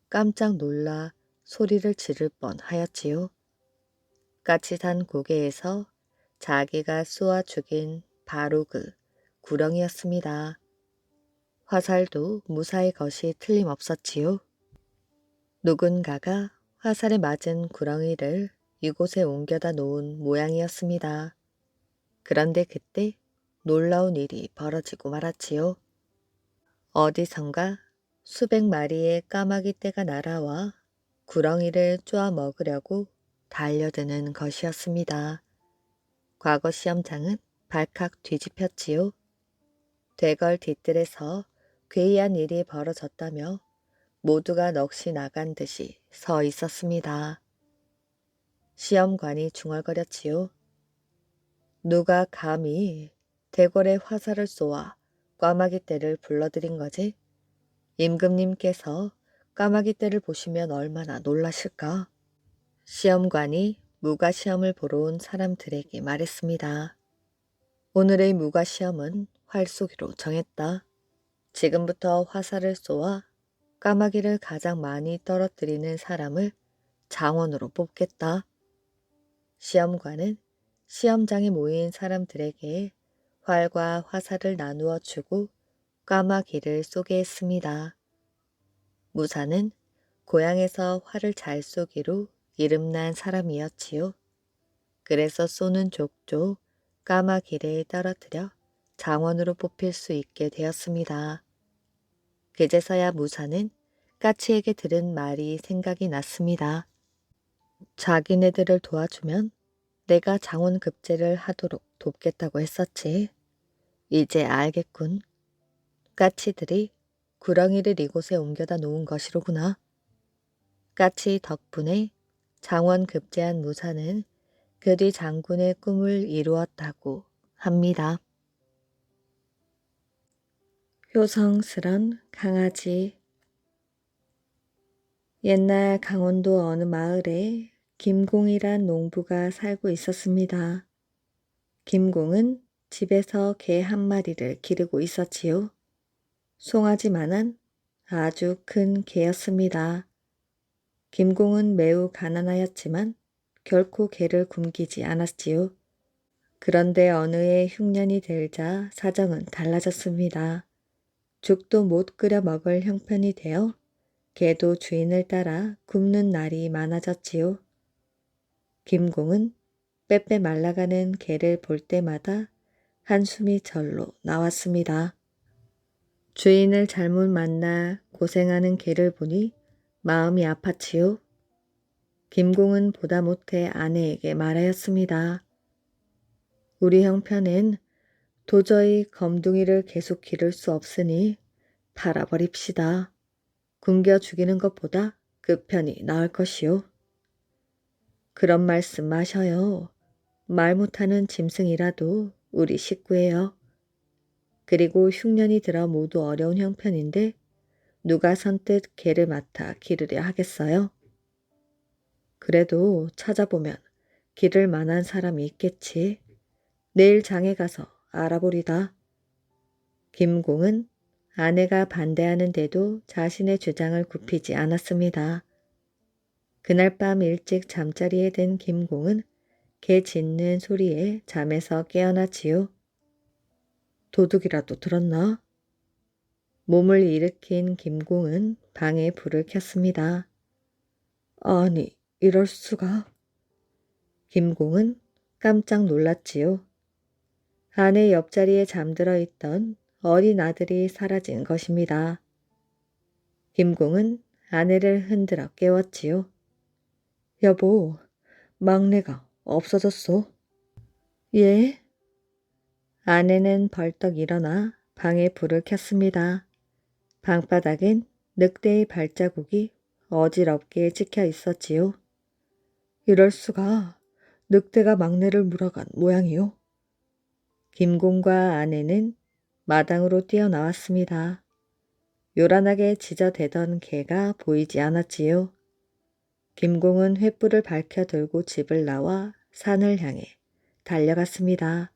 깜짝 놀라 소리를 지를 뻔하였지요. 까치산 고개에서 자기가 쏘아 죽인 바로 그 구렁이였습니다. 화살도 무사의 것이 틀림없었지요. 누군가가 화살에 맞은 구렁이를 이곳에 옮겨다 놓은 모양이었습니다. 그런데 그때 놀라운 일이 벌어지고 말았지요. 어디선가 수백 마리의 까마귀 떼가 날아와 구렁이를 쪼아 먹으려고 달려드는 것이었습니다. 과거 시험장은 발칵 뒤집혔지요. 대궐 뒤뜰에서 괴이한 일이 벌어졌다며 모두가 넋이 나간 듯이 서 있었습니다. 시험관이 중얼거렸지요. 누가 감히 대궐에 화살을 쏘아 까마귀 떼를 불러들인 거지? 임금님께서 까마귀 떼를 보시면 얼마나 놀라실까? 시험관이 무가시험을 보러 온 사람들에게 말했습니다. 오늘의 무가시험은 활쏘기로 정했다. 지금부터 화살을 쏘아 까마귀를 가장 많이 떨어뜨리는 사람을 장원으로 뽑겠다. 시험관은 시험장에 모인 사람들에게 활과 화살을 나누어 주고 까마귀를 쏘게 했습니다. 무사는 고향에서 활을 잘 쏘기로 이름난 사람이었지요. 그래서 쏘는 족족 까마귀를 떨어뜨려 장원으로 뽑힐 수 있게 되었습니다. 그제서야 무사는 까치에게 들은 말이 생각이 났습니다. 자기네들을 도와주면 내가 장원급제를 하도록 돕겠다고 했었지. 이제 알겠군. 까치들이 구렁이를 이곳에 옮겨다 놓은 것이로구나. 까치 덕분에 장원급제한 무사는 그 뒤 장군의 꿈을 이루었다고 합니다. 효성스런 강아지. 옛날 강원도 어느 마을에 김공이란 농부가 살고 있었습니다. 김공은 집에서 개 한 마리를 기르고 있었지요. 송아지만한 아주 큰 개였습니다. 김공은 매우 가난하였지만 결코 개를 굶기지 않았지요. 그런데 어느 해 흉년이 들자 사정은 달라졌습니다. 죽도 못 끓여 먹을 형편이 되어 개도 주인을 따라 굶는 날이 많아졌지요. 김공은 빼빼 말라가는 개를 볼 때마다 한숨이 절로 나왔습니다. 주인을 잘못 만나 고생하는 개를 보니 마음이 아팠지요. 김공은 보다 못해 아내에게 말하였습니다. 우리 형편은 도저히 검둥이를 계속 기를 수 없으니 팔아버립시다. 굶겨 죽이는 것보다 그 편이 나을 것이요. 그런 말씀 마셔요. 말 못하는 짐승이라도 우리 식구예요. 그리고 흉년이 들어 모두 어려운 형편인데 누가 선뜻 개를 맡아 기르려 하겠어요? 그래도 찾아보면 기를 만한 사람이 있겠지. 내일 장에 가서 알아보리다. 김공은 아내가 반대하는데도 자신의 주장을 굽히지 않았습니다. 그날 밤 일찍 잠자리에 든 김공은 개 짖는 소리에 잠에서 깨어났지요. 도둑이라도 들었나? 몸을 일으킨 김공은 방에 불을 켰습니다. 아니, 이럴 수가. 김공은 깜짝 놀랐지요. 아내 옆자리에 잠들어 있던 어린 아들이 사라진 것입니다. 김공은 아내를 흔들어 깨웠지요. 여보, 막내가 없어졌어. 예? 아내는 벌떡 일어나 방에 불을 켰습니다. 방바닥엔 늑대의 발자국이 어지럽게 찍혀 있었지요. 이럴 수가. 늑대가 막내를 물어간 모양이요. 김공과 아내는 마당으로 뛰어나왔습니다. 요란하게 짖어대던 개가 보이지 않았지요. 김공은 횃불을 밝혀 들고 집을 나와 산을 향해 달려갔습니다.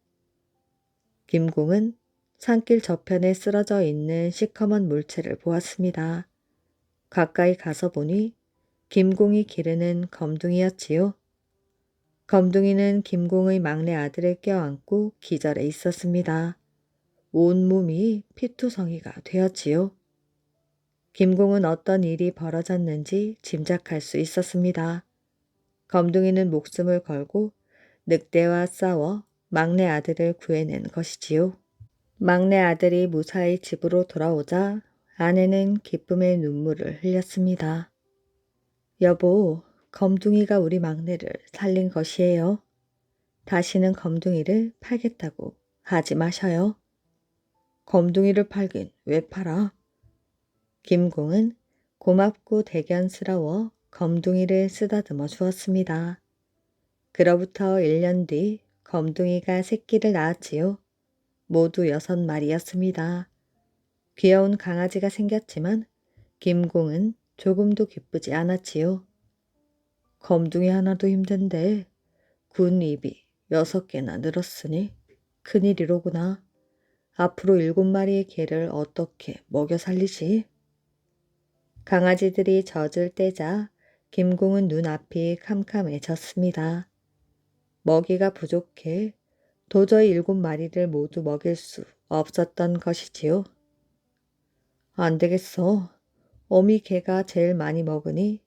김공은 산길 저편에 쓰러져 있는 시커먼 물체를 보았습니다. 가까이 가서 보니 김공이 기르는 검둥이였지요. 검둥이는 김공의 막내 아들을 껴안고 기절해 있었습니다. 온몸이 피투성이가 되었지요. 김공은 어떤 일이 벌어졌는지 짐작할 수 있었습니다. 검둥이는 목숨을 걸고 늑대와 싸워 막내 아들을 구해낸 것이지요. 막내 아들이 무사히 집으로 돌아오자 아내는 기쁨의 눈물을 흘렸습니다. 여보, 검둥이가 우리 막내를 살린 것이에요. 다시는 검둥이를 팔겠다고 하지 마셔요. 검둥이를 팔긴 왜 팔아? 김공은 고맙고 대견스러워 검둥이를 쓰다듬어 주었습니다. 그로부터 1년 뒤 검둥이가 새끼를 낳았지요. 모두 6마리였습니다. 귀여운 강아지가 생겼지만 김공은 조금도 기쁘지 않았지요. 검둥이 하나도 힘든데 군 입이 6개나 늘었으니 큰일이로구나. 앞으로 7마리의 개를 어떻게 먹여 살리지? 강아지들이 젖을 떼자 김공은 눈앞이 캄캄해졌습니다. 먹이가 부족해 도저히 7마리를 모두 먹일 수 없었던 것이지요. 안 되겠어. 어미 개가 제일 많이 먹으니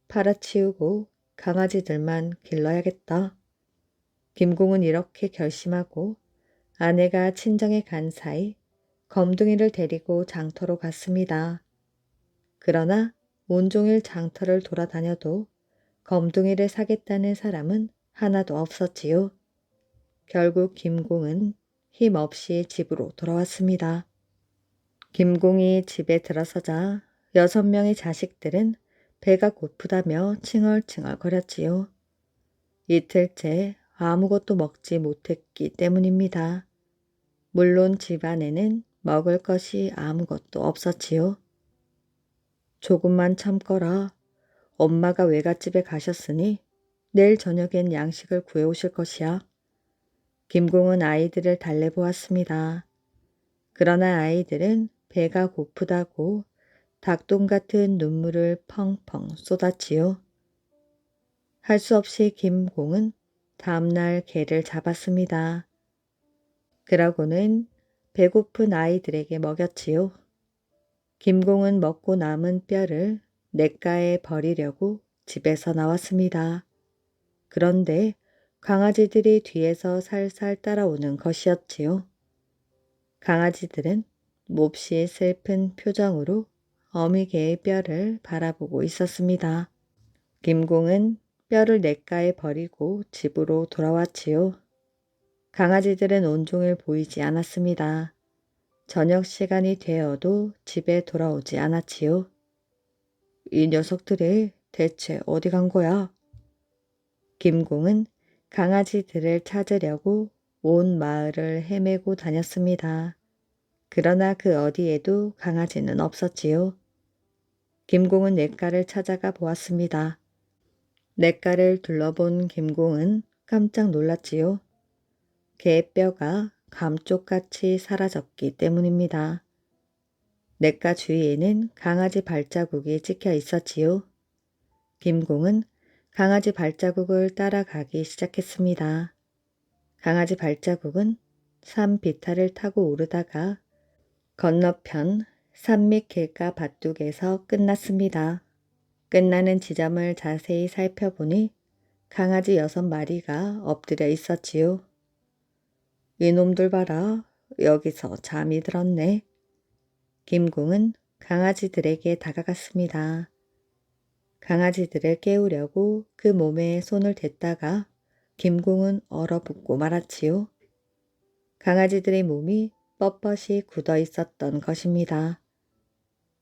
팔아치우고 강아지들만 길러야겠다. 김공은 이렇게 결심하고 아내가 친정에 간 사이 검둥이를 데리고 장터로 갔습니다. 그러나 온종일 장터를 돌아다녀도 검둥이를 사겠다는 사람은 하나도 없었지요. 결국 김공은 힘없이 집으로 돌아왔습니다. 김공이 집에 들어서자 6명의 자식들은 배가 고프다며 칭얼칭얼 거렸지요. 이틀째 아무것도 먹지 못했기 때문입니다. 물론 집 안에는 먹을 것이 아무것도 없었지요. 조금만 참거라. 엄마가 외갓집에 가셨으니 내일 저녁엔 양식을 구해오실 것이야. 김공은 아이들을 달래보았습니다. 그러나 아이들은 배가 고프다고 닭똥 같은 눈물을 펑펑 쏟았지요. 할 수 없이 김공은 다음날 개를 잡았습니다. 그러고는 배고픈 아이들에게 먹였지요. 김공은 먹고 남은 뼈를 냇가에 버리려고 집에서 나왔습니다. 그런데 강아지들이 뒤에서 살살 따라오는 것이었지요. 강아지들은 몹시 슬픈 표정으로 어미개의 뼈를 바라보고 있었습니다. 김공은 뼈를 냇가에 버리고 집으로 돌아왔지요. 강아지들은 온종일 보이지 않았습니다. 저녁 시간이 되어도 집에 돌아오지 않았지요. 이 녀석들이 대체 어디 간 거야? 김공은 강아지들을 찾으려고 온 마을을 헤매고 다녔습니다. 그러나 그 어디에도 강아지는 없었지요. 김공은 냇가를 찾아가 보았습니다. 냇가를 둘러본 김공은 깜짝 놀랐지요. 개의 뼈가 감쪽같이 사라졌기 때문입니다. 냇가 주위에는 강아지 발자국이 찍혀 있었지요. 김공은 강아지 발자국을 따라가기 시작했습니다. 강아지 발자국은 산 비탈을 타고 오르다가 건너편 산 밑 길가 밭둑에서 끝났습니다. 끝나는 지점을 자세히 살펴보니 강아지 6마리가 엎드려 있었지요. 이놈들 봐라. 여기서 잠이 들었네. 김공은 강아지들에게 다가갔습니다. 강아지들을 깨우려고 그 몸에 손을 댔다가 김공은 얼어붙고 말았지요. 강아지들의 몸이 뻣뻣이 굳어 있었던 것입니다.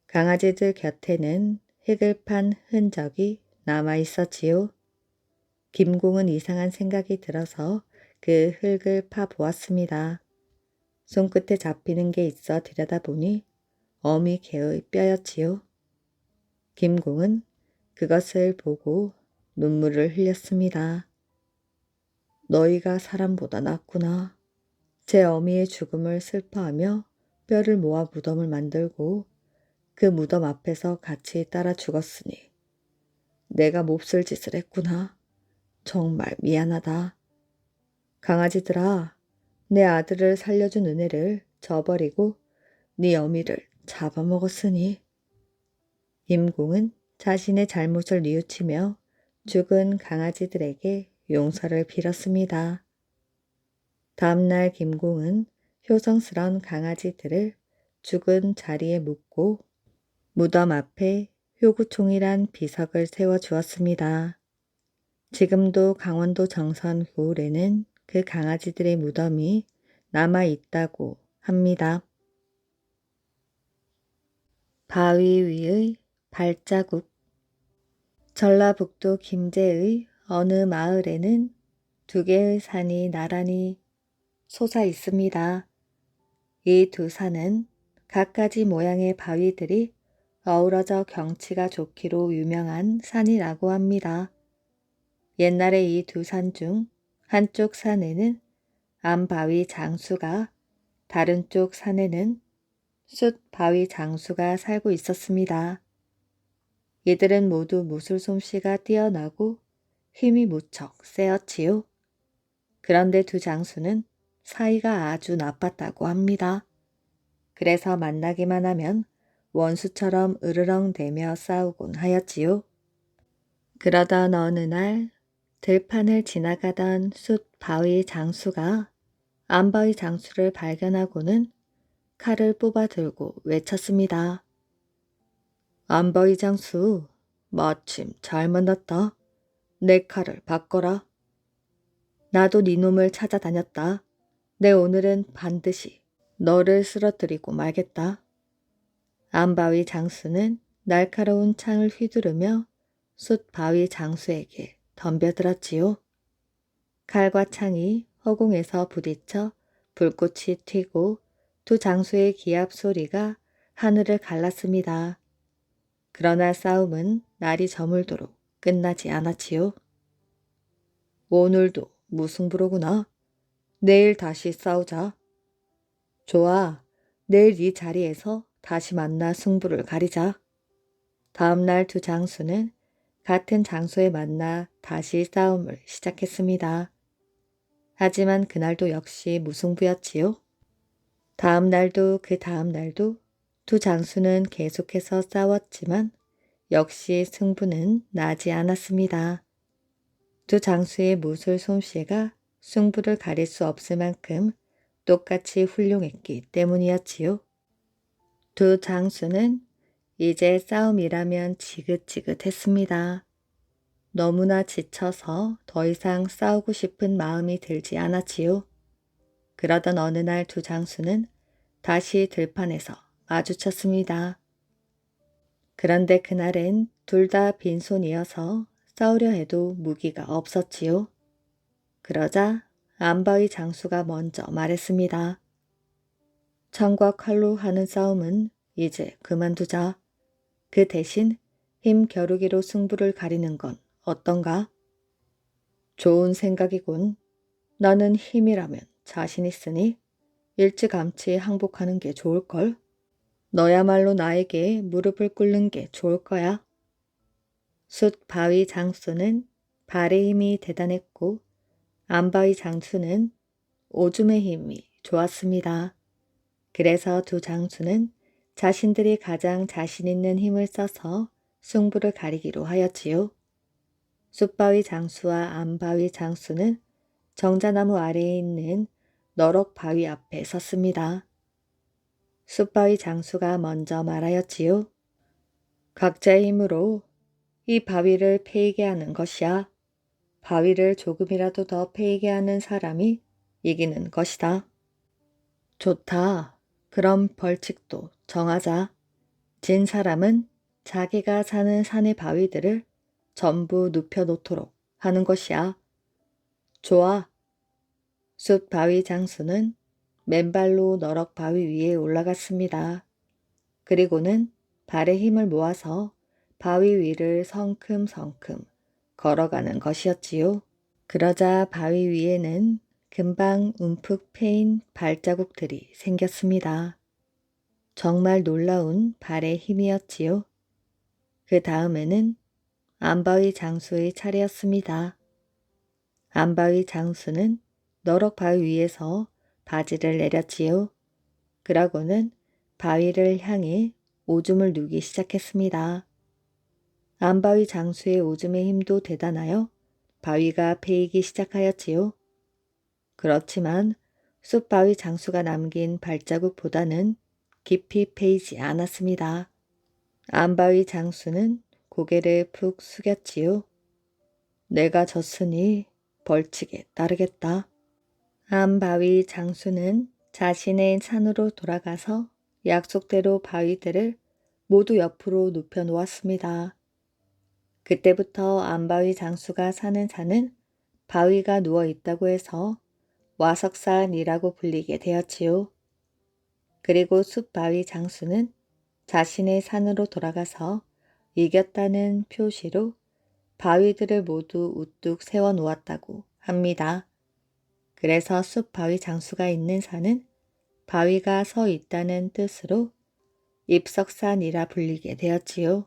강아지들 곁에는 흙을 판 흔적이 남아 있었지요. 김공은 이상한 생각이 들어서 그 흙을 파 보았습니다. 손끝에 잡히는 게 있어 들여다보니 어미 개의 뼈였지요. 김공은 그것을 보고 눈물을 흘렸습니다. 너희가 사람보다 낫구나. 제 어미의 죽음을 슬퍼하며 뼈를 모아 무덤을 만들고 그 무덤 앞에서 같이 따라 죽었으니 내가 몹쓸 짓을 했구나. 정말 미안하다. 강아지들아, 내 아들을 살려준 은혜를 저버리고 네 어미를 잡아먹었으니. 김공은 자신의 잘못을 뉘우치며 죽은 강아지들에게 용서를 빌었습니다. 다음날 김공은 효성스런 강아지들을 죽은 자리에 묻고 무덤 앞에 효구총이란 비석을 세워주었습니다. 지금도 강원도 정선 고을에는 그 강아지들의 무덤이 남아 있다고 합니다. 바위 위의 발자국. 전라북도 김제의 어느 마을에는 2개의 산이 나란히 솟아 있습니다. 이 2 산은 갖가지 모양의 바위들이 어우러져 경치가 좋기로 유명한 산이라고 합니다. 옛날에 이 2 산 중 한쪽 산에는 암바위 장수가, 다른 쪽 산에는 숫바위 장수가 살고 있었습니다. 이들은 모두 무술솜씨가 뛰어나고 힘이 무척 세었지요. 그런데 2 장수는 사이가 아주 나빴다고 합니다. 그래서 만나기만 하면 원수처럼 으르렁대며 싸우곤 하였지요. 그러던 어느 날 들판을 지나가던 숫바위 장수가 암바위 장수를 발견하고는 칼을 뽑아 들고 외쳤습니다. 암바위 장수, 마침 잘 만났다. 내 칼을 바꿔라. 나도 네 놈을 찾아다녔다. 내 오늘은 반드시 너를 쓰러뜨리고 말겠다. 암바위 장수는 날카로운 창을 휘두르며 숫바위 장수에게 덤벼들었지요. 칼과 창이 허공에서 부딪혀 불꽃이 튀고 2 장수의 기합 소리가 하늘을 갈랐습니다. 그러나 싸움은 날이 저물도록 끝나지 않았지요. 오늘도 무승부로구나. 내일 다시 싸우자. 좋아. 내일 이 자리에서 다시 만나 승부를 가리자. 다음 날 두 장수는 같은 장소에 만나 다시 싸움을 시작했습니다. 하지만 그날도 역시 무승부였지요. 다음 날도 그 다음 날도 두 장수는 계속해서 싸웠지만 역시 승부는 나지 않았습니다. 두 장수의 무술 솜씨가 승부를 가릴 수 없을 만큼 똑같이 훌륭했기 때문이었지요. 두 장수는 이제 싸움이라면 지긋지긋했습니다. 너무나 지쳐서 더 이상 싸우고 싶은 마음이 들지 않았지요. 그러던 어느 날 두 장수는 다시 들판에서 마주쳤습니다. 그런데 그날은 둘 다 빈손이어서 싸우려 해도 무기가 없었지요. 그러자 안바위 장수가 먼저 말했습니다. 창과 칼로 하는 싸움은 이제 그만두자. 그 대신 힘 겨루기로 승부를 가리는 건 어떤가? 좋은 생각이군. 나는 힘이라면 자신 있으니 일찌감치 항복하는 게 좋을걸. 너야말로 나에게 무릎을 꿇는 게 좋을 거야. 숫바위 장수는 발의 힘이 대단했고 안바위 장수는 오줌의 힘이 좋았습니다. 그래서 두 장수는 자신들이 가장 자신 있는 힘을 써서 승부를 가리기로 하였지요. 숫바위 장수와 안바위 장수는 정자나무 아래에 있는 너럭 바위 앞에 섰습니다. 숫바위 장수가 먼저 말하였지요. 각자의 힘으로 이 바위를 패이게 하는 것이야. 바위를 조금이라도 더 패이게 하는 사람이 이기는 것이다. 좋다. 그럼 벌칙도 정하자. 진 사람은 자기가 사는 산의 바위들을 전부 눕혀놓도록 하는 것이야. 좋아. 숲 바위 장수는 맨발로 너럭 바위 위에 올라갔습니다. 그리고는 발에 힘을 모아서 바위 위를 성큼성큼 걸어가는 것이었지요. 그러자 바위 위에는 금방 움푹 패인 발자국들이 생겼습니다. 정말 놀라운 발의 힘이었지요. 그 다음에는 안바위 장수의 차례였습니다. 안바위 장수는 너럭 바위 위에서 바지를 내렸지요. 그러고는 바위를 향해 오줌을 누기 시작했습니다. 안바위 장수의 오줌의 힘도 대단하여 바위가 패이기 시작하였지요. 그렇지만 숲바위 장수가 남긴 발자국보다는 깊이 패이지 않았습니다. 안바위 장수는 고개를 푹 숙였지요. 내가 졌으니 벌칙에 따르겠다. 안바위 장수는 자신의 산으로 돌아가서 약속대로 바위들을 모두 옆으로 눕혀 놓았습니다. 그때부터 안바위 장수가 사는 산은 바위가 누워 있다고 해서 와석산이라고 불리게 되었지요. 그리고 숲바위 장수는 자신의 산으로 돌아가서 이겼다는 표시로 바위들을 모두 우뚝 세워 놓았다고 합니다. 그래서 숲바위 장수가 있는 산은 바위가 서 있다는 뜻으로 입석산이라 불리게 되었지요.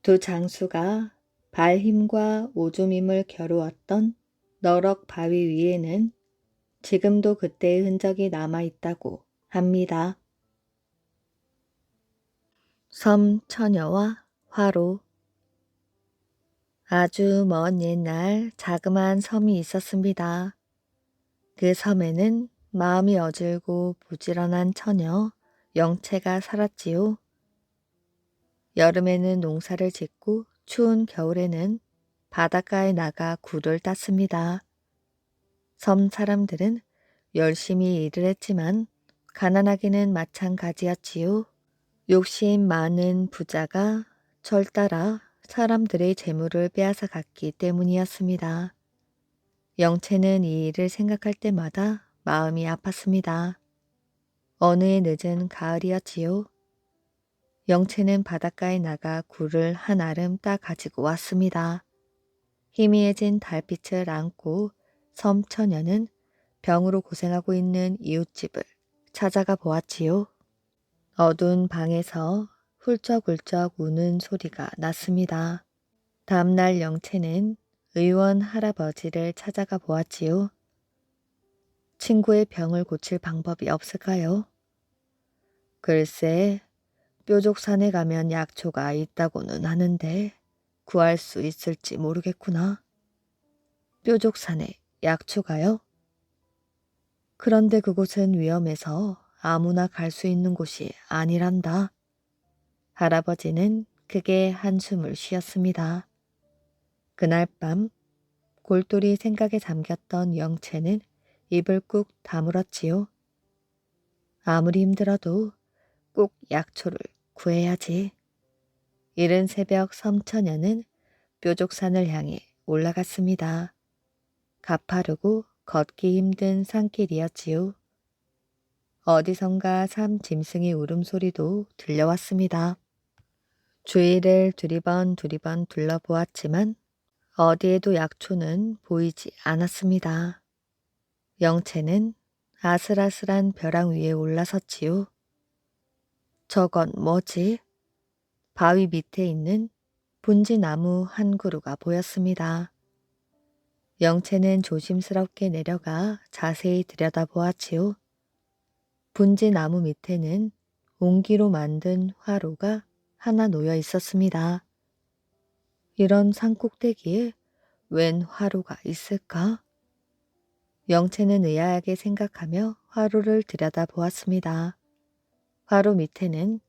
두 장수가 발힘과 오줌힘을 겨루었던 너럭 바위 위에는 지금도 그때의 흔적이 남아있다고 합니다. 섬 처녀와 화로. 아주 먼 옛날 자그마한 섬이 있었습니다. 그 섬에는 마음이 어질고 부지런한 처녀 영채가 살았지요. 여름에는 농사를 짓고 추운 겨울에는 바닷가에 나가 굴을 땄습니다. 섬 사람들은 열심히 일을 했지만 가난하기는 마찬가지였지요. 욕심 많은 부자가 절 따라 사람들의 재물을 빼앗아 갔기 때문이었습니다. 영채는 이 일을 생각할 때마다 마음이 아팠습니다. 어느 해 늦은 가을이었지요. 영채는 바닷가에 나가 굴을 한 알음 따 가지고 왔습니다. 희미해진 달빛을 안고 섬처녀는 병으로 고생하고 있는 이웃집을 찾아가 보았지요. 어두운 방에서 훌쩍훌쩍 우는 소리가 났습니다. 다음날 영채는 의원 할아버지를 찾아가 보았지요. 친구의 병을 고칠 방법이 없을까요? 글쎄, 뾰족산에 가면 약초가 있다고는 하는데 구할 수 있을지 모르겠구나. 뾰족산에 약초가요? 그런데 그곳은 위험해서 아무나 갈 수 있는 곳이 아니란다. 할아버지는 크게 한숨을 쉬었습니다. 그날 밤 골똘히 생각에 잠겼던 영채는 입을 꾹 다물었지요. 아무리 힘들어도 꼭 약초를 구해야지. 이른 새벽 섬처녀는 뾰족산을 향해 올라갔습니다. 가파르고 걷기 힘든 산길이었지요. 어디선가 삼 짐승의 울음소리도 들려왔습니다. 주위를 두리번 둘러보았지만 어디에도 약초는 보이지 않았습니다. 영채는 아슬아슬한 벼랑 위에 올라섰지요. 저건 뭐지? 바위 밑에 있는 분지나무 한 그루가 보였습니다. 영채는 조심스럽게 내려가 자세히 들여다보았지요. 분지나무 밑에는 옹기로 만든 화로가 하나 놓여 있었습니다. 이런 산꼭대기에 웬 화로가 있을까? 영채는 의아하게 생각하며 화로를 들여다보았습니다. 화로 밑에는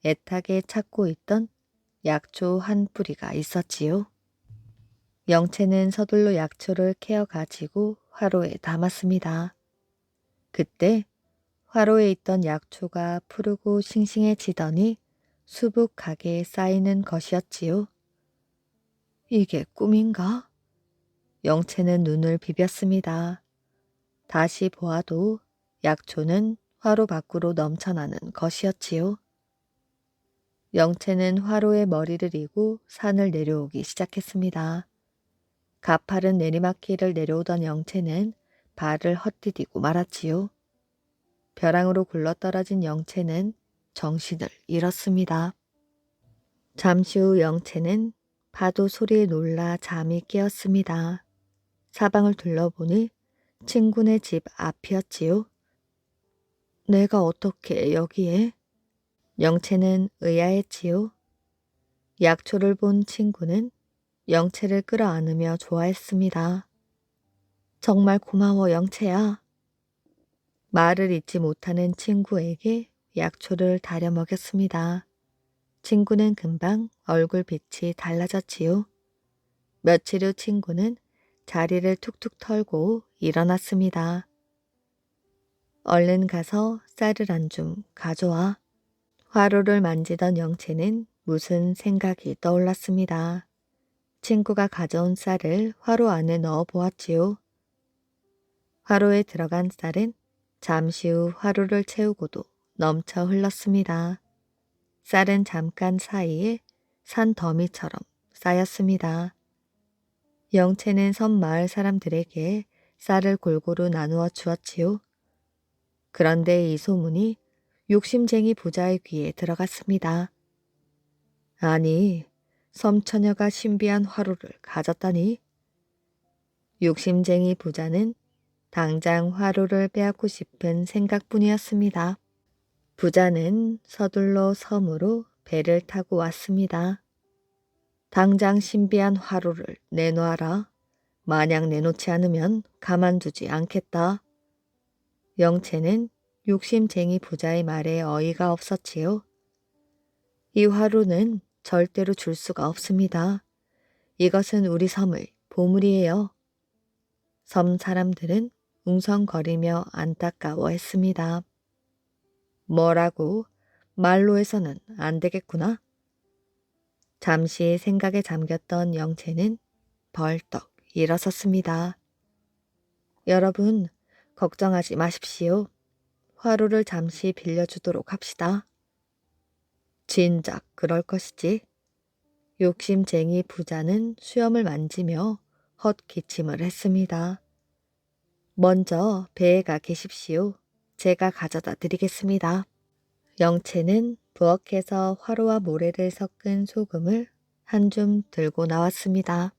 애타게 찾고 있던 약초 한 뿌리가 있었지요. 영채는 서둘러 약초를 캐어 가지고 화로에 담았습니다. 그때 화로에 있던 약초가 푸르고 싱싱해지더니 수북하게 쌓이는 것이었지요. 이게 꿈인가? 영채는 눈을 비볐습니다. 다시 보아도 약초는 화로 밖으로 넘쳐나는 것이었지요. 영채는 화로에 머리를 이고 산을 내려오기 시작했습니다. 가파른 내리막길을 내려오던 영채는 발을 헛디디고 말았지요. 벼랑으로 굴러떨어진 영채는 정신을 잃었습니다. 잠시 후 영채는 파도 소리에 놀라 잠이 깨었습니다. 사방을 둘러보니 친구네 집 앞이었지요. 내가 어떻게 여기에? 영채는 의아했지요. 약초를 본 친구는 영채를 끌어안으며 좋아했습니다. 정말 고마워 영채야. 말을 잇지 못하는 친구에게 약초를 다려 먹였습니다. 친구는 금방 얼굴빛이 달라졌지요. 며칠 후 친구는 자리를 툭툭 털고 일어났습니다. 얼른 가서 쌀을 한 줌 가져와. 화로를 만지던 영채는 무슨 생각이 떠올랐습니다. 친구가 가져온 쌀을 화로 안에 넣어 보았지요. 화로에 들어간 쌀은 잠시 후 화로를 채우고도 넘쳐 흘렀습니다. 쌀은 잠깐 사이에 산 더미처럼 쌓였습니다. 영채는 섬 마을 사람들에게 쌀을 골고루 나누어 주었지요. 그런데 이 소문이 욕심쟁이 부자의 귀에 들어갔습니다. 아니, 섬처녀가 신비한 화로를 가졌다니? 욕심쟁이 부자는 당장 화로를 빼앗고 싶은 생각뿐이었습니다. 부자는 서둘러 섬으로 배를 타고 왔습니다. 당장 신비한 화로를 내놓아라. 만약 내놓지 않으면 가만두지 않겠다. 영채는 욕심쟁이 부자의 말에 어이가 없었지요. 이 화로는 절대로 줄 수가 없습니다. 이것은 우리 섬의 보물이에요. 섬 사람들은 웅성거리며 안타까워했습니다. 뭐라고? 말로 해서는 안 되겠구나. 잠시 생각에 잠겼던 영채는 벌떡 일어섰습니다. 여러분, 걱정하지 마십시오. 화로를 잠시 빌려주도록 합시다. 진작 그럴 것이지. 욕심쟁이 부자는 수염을 만지며 헛기침을 했습니다. 먼저 배에 가 계십시오. 제가 가져다 드리겠습니다. 영채는 부엌에서 화로와 모래를 섞은 소금을 한 줌 들고 나왔습니다.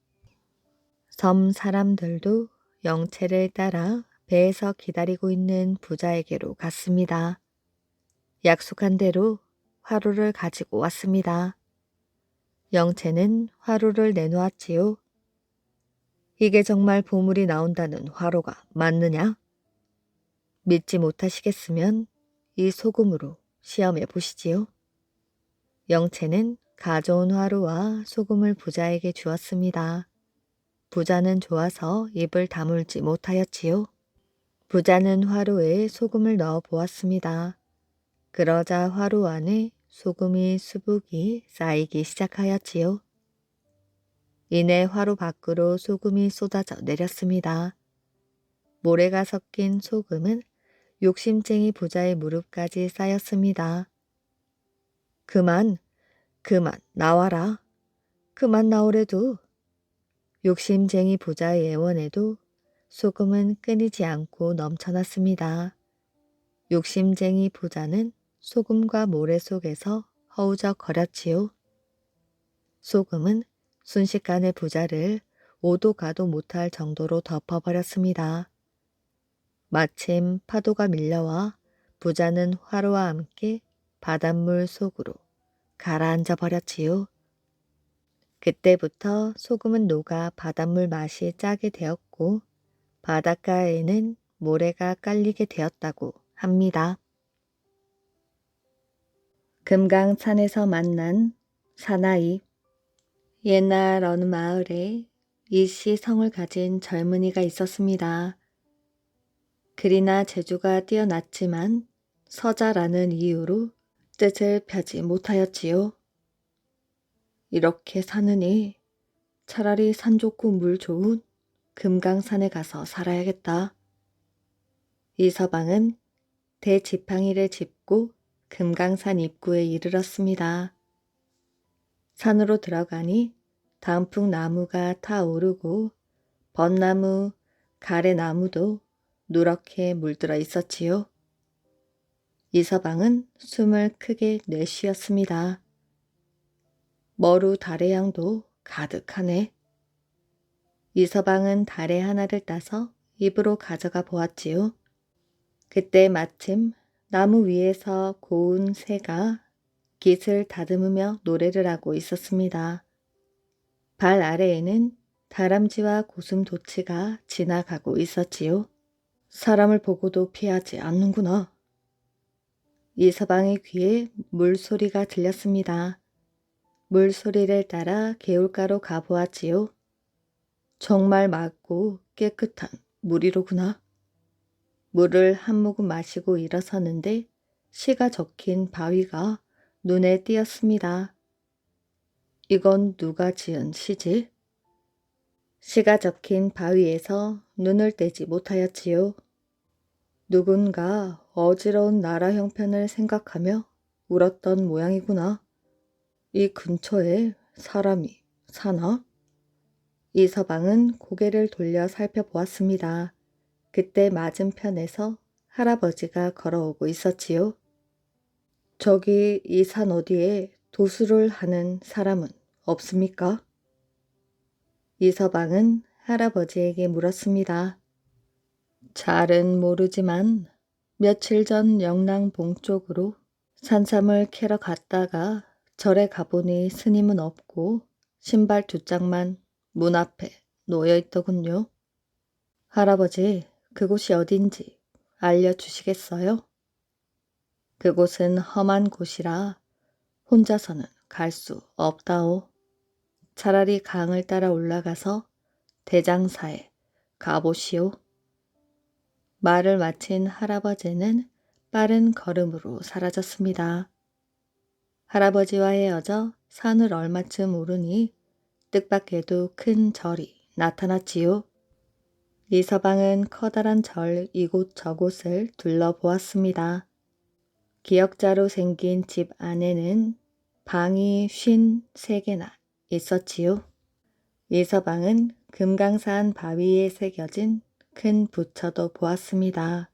섬 사람들도 영채를 따라 배에서 기다리고 있는 부자에게로 갔습니다. 약속한 대로 화로를 가지고 왔습니다. 영채는 화로를 내놓았지요. 이게 정말 보물이 나온다는 화로가 맞느냐? 믿지 못하시겠으면 이 소금으로 시험해 보시지요. 영채는 가져온 화로와 소금을 부자에게 주었습니다. 부자는 좋아서 입을 다물지 못하였지요. 부자는 화로에 소금을 넣어 보았습니다. 그러자 화로 안에 소금이 수북이 쌓이기 시작하였지요. 이내 화로 밖으로 소금이 쏟아져 내렸습니다. 모래가 섞인 소금은 욕심쟁이 부자의 무릎까지 쌓였습니다. 그만, 나와라. 그만 나오래도. 욕심쟁이 부자의 애원에도 소금은 끊이지 않고 넘쳐났습니다. 욕심쟁이 부자는 소금과 모래 속에서 허우적거렸지요. 소금은 순식간에 부자를 오도 가도 못할 정도로 덮어버렸습니다. 마침 파도가 밀려와 부자는 화로와 함께 바닷물 속으로 가라앉아 버렸지요. 그때부터 소금은 녹아 바닷물 맛이 짜게 되었고 바닷가에는 모래가 깔리게 되었다고 합니다. 금강산에서 만난 사나이. 옛날 어느 마을에 이씨 성을 가진 젊은이가 있었습니다. 글이나 재주가 뛰어났지만 서자라는 이유로 뜻을 펴지 못하였지요. 이렇게 사느니 차라리 산 좋고 물 좋은 금강산에 가서 살아야겠다. 이서방은 대지팡이를 짚고 금강산 입구에 이르렀습니다. 산으로 들어가니 단풍나무가 타오르고 벚나무, 가래나무도 누렇게 물들어 있었지요. 이서방은 숨을 크게 내쉬었습니다. 머루 달의 향도 가득하네. 이서방은 달의 하나를 따서 입으로 가져가 보았지요. 그때 마침 나무 위에서 고운 새가 깃을 다듬으며 노래를 하고 있었습니다. 발 아래에는 다람쥐와 고슴도치가 지나가고 있었지요. 사람을 보고도 피하지 않는구나. 이서방의 귀에 물소리가 들렸습니다. 물소리를 따라 개울가로 가보았지요. 정말 맑고 깨끗한 물이로구나. 물을 한 모금 마시고 일어서는데 시가 적힌 바위가 눈에 띄었습니다. 이건 누가 지은 시지? 시가 적힌 바위에서 눈을 떼지 못하였지요. 누군가 어지러운 나라 형편을 생각하며 울었던 모양이구나. 이 근처에 사람이 사나? 이서방은 고개를 돌려 살펴보았습니다. 그때 맞은편에서 할아버지가 걸어오고 있었지요. 저기 이 산 어디에 도수를 하는 사람은 없습니까? 이서방은 할아버지에게 물었습니다. 잘은 모르지만 며칠 전 영랑봉 쪽으로 산삼을 캐러 갔다가 절에 가보니 스님은 없고 신발 2짝만 문 앞에 놓여 있더군요. 할아버지, 그곳이 어딘지 알려주시겠어요? 그곳은 험한 곳이라 혼자서는 갈 수 없다오. 차라리 강을 따라 올라가서 대장사에 가보시오. 말을 마친 할아버지는 빠른 걸음으로 사라졌습니다. 할아버지와 헤어져 산을 얼마쯤 오르니 뜻밖에도 큰 절이 나타났지요. 이서방은 커다란 절 이곳저곳을 둘러보았습니다. 기역자로 생긴 집 안에는 방이 53개나 있었지요. 이서방은 금강산 바위에 새겨진 큰 부처도 보았습니다.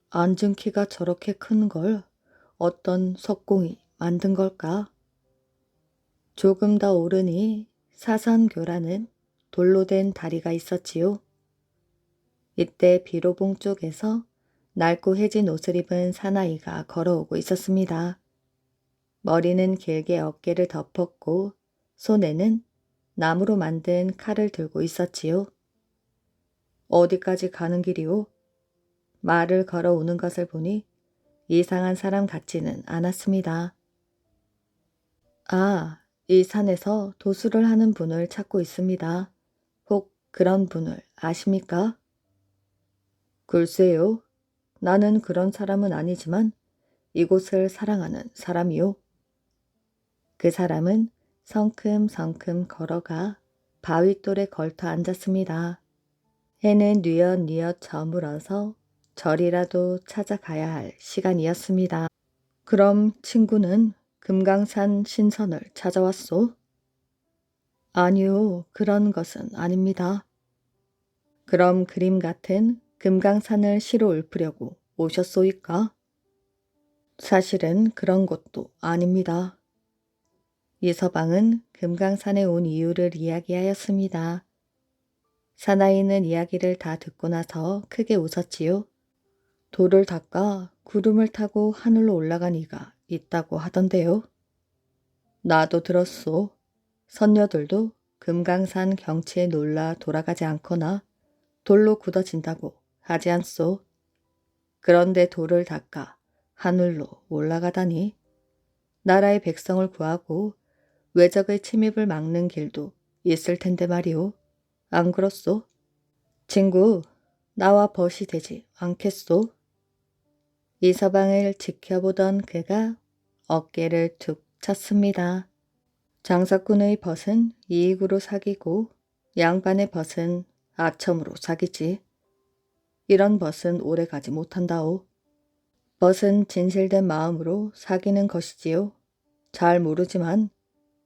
앉은 키가 저렇게 큰 걸 어떤 석공이 만든 걸까? 조금 더 오르니 사선교라는 돌로 된 다리가 있었지요. 이때 비로봉 쪽에서 낡고 해진 옷을 입은 사나이가 걸어오고 있었습니다. 머리는 길게 어깨를 덮었고 손에는 나무로 만든 칼을 들고 있었지요. 어디까지 가는 길이오? 말을 걸어오는 것을 보니 이상한 사람 같지는 않았습니다. 아, 이 산에서 도수를 하는 분을 찾고 있습니다. 혹 그런 분을 아십니까? 글쎄요. 나는 그런 사람은 아니지만 이곳을 사랑하는 사람이요. 그 사람은 성큼성큼 걸어가 바위돌에 걸터 앉았습니다. 해는 뉘엿뉘엿 저물어서 절이라도 찾아가야 할 시간이었습니다. 그럼 친구는 금강산 신선을 찾아왔소? 아니요, 그런 것은 아닙니다. 그럼 그림 같은 금강산을 시로 읊으려고 오셨소이까? 사실은 그런 것도 아닙니다. 이서방은 금강산에 온 이유를 이야기하였습니다. 사나이는 이야기를 다 듣고 나서 크게 웃었지요. 돌을 닦아 구름을 타고 하늘로 올라간 이가 있다고 하던데요. 나도 들었소. 선녀들도 금강산 경치에 놀라 돌아가지 않거나 돌로 굳어진다고 하지 않소. 그런데 돌을 닦아 하늘로 올라가다니 나라의 백성을 구하고 외적의 침입을 막는 길도 있을 텐데 말이오. 안 그렇소? 친구, 나와 벗이 되지 않겠소? 이서방을 지켜보던 그가 어깨를 툭 쳤습니다. 장사꾼의 벗은 이익으로 사기고 양반의 벗은 아첨으로 사기지. 이런 벗은 오래가지 못한다오. 벗은 진실된 마음으로 사기는 것이지요. 잘 모르지만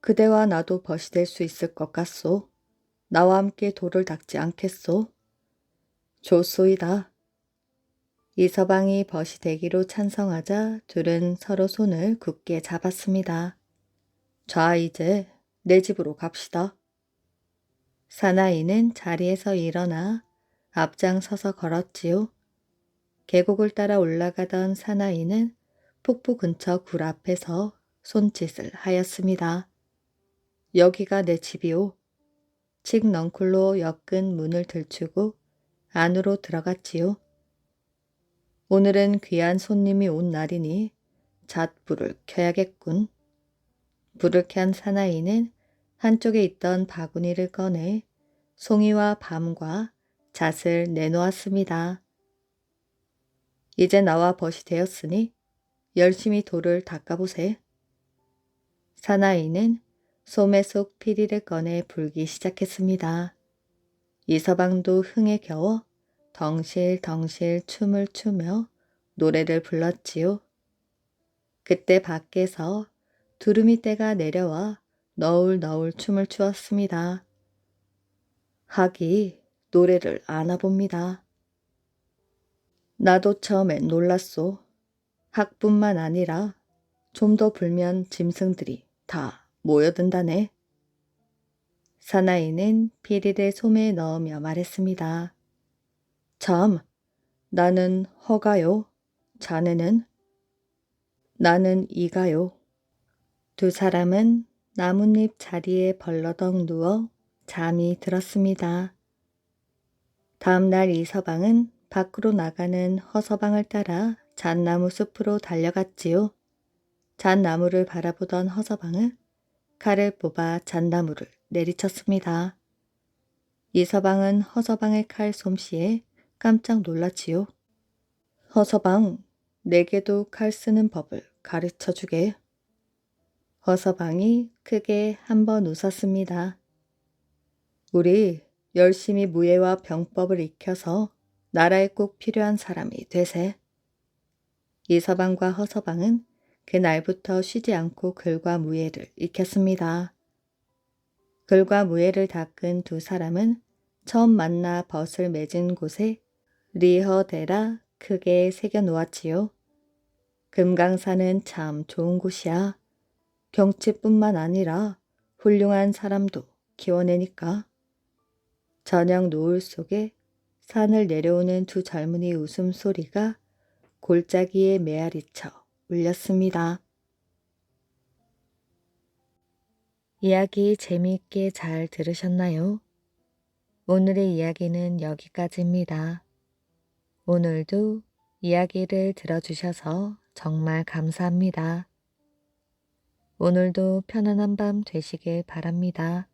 그대와 나도 벗이 될 수 있을 것 같소. 나와 함께 돌을 닦지 않겠소? 좋소이다. 이서방이 벗이 되기로 찬성하자 둘은 서로 손을 굳게 잡았습니다. 자, 이제 내 집으로 갑시다. 사나이는 자리에서 일어나 앞장서서 걸었지요. 계곡을 따라 올라가던 사나이는 폭포 근처 굴 앞에서 손짓을 하였습니다. 여기가 내 집이오. 칙 넝쿨로 엮은 문을 들추고 안으로 들어갔지요. 오늘은 귀한 손님이 온 날이니 잣 불을 켜야겠군. 불을 켠 사나이는 한쪽에 있던 바구니를 꺼내 송이와 밤과 잣을 내놓았습니다. 이제 나와 벗이 되었으니 열심히 돌을 닦아보세. 사나이는 소매 속 피리를 꺼내 불기 시작했습니다. 이서방도 흥에 겨워 덩실덩실 춤을 추며 노래를 불렀지요. 그때 밖에서 두루미 떼가 내려와 너울너울 춤을 추었습니다. 학이 노래를 아나 봅니다. 나도 처음엔 놀랐소. 학뿐만 아니라 좀 더 불면 짐승들이 다 모여든다네. 사나이는 피리를 소매에 넣으며 말했습니다. 참, 나는 허가요. 자네는? 나는 이가요. 두 사람은 나뭇잎 자리에 벌러덩 누워 잠이 들었습니다. 다음 날 이서방은 밖으로 나가는 허서방을 따라 잣나무 숲으로 달려갔지요. 잣나무를 바라보던 허서방은 칼을 뽑아 잣나무를 내리쳤습니다. 이서방은 허서방의 칼 솜씨에 깜짝 놀랐지요. 허서방, 내게도 칼 쓰는 법을 가르쳐주게. 허서방이 크게 한번 웃었습니다. 우리 열심히 무예와 병법을 익혀서 나라에 꼭 필요한 사람이 되세. 이서방과 허서방은 그날부터 쉬지 않고 글과 무예를 익혔습니다. 글과 무예를 닦은 두 사람은 처음 만나 벗을 맺은 곳에 리허데라 크게 새겨 놓았지요. 금강산은 참 좋은 곳이야. 경치뿐만 아니라 훌륭한 사람도 키워내니까. 저녁 노을 속에 산을 내려오는 두 젊은이 웃음소리가 골짜기에 메아리쳐 울렸습니다. 이야기 재미있게 잘 들으셨나요? 오늘의 이야기는 여기까지입니다. 오늘도 이야기를 들어주셔서 정말 감사합니다. 오늘도 편안한 밤 되시길 바랍니다.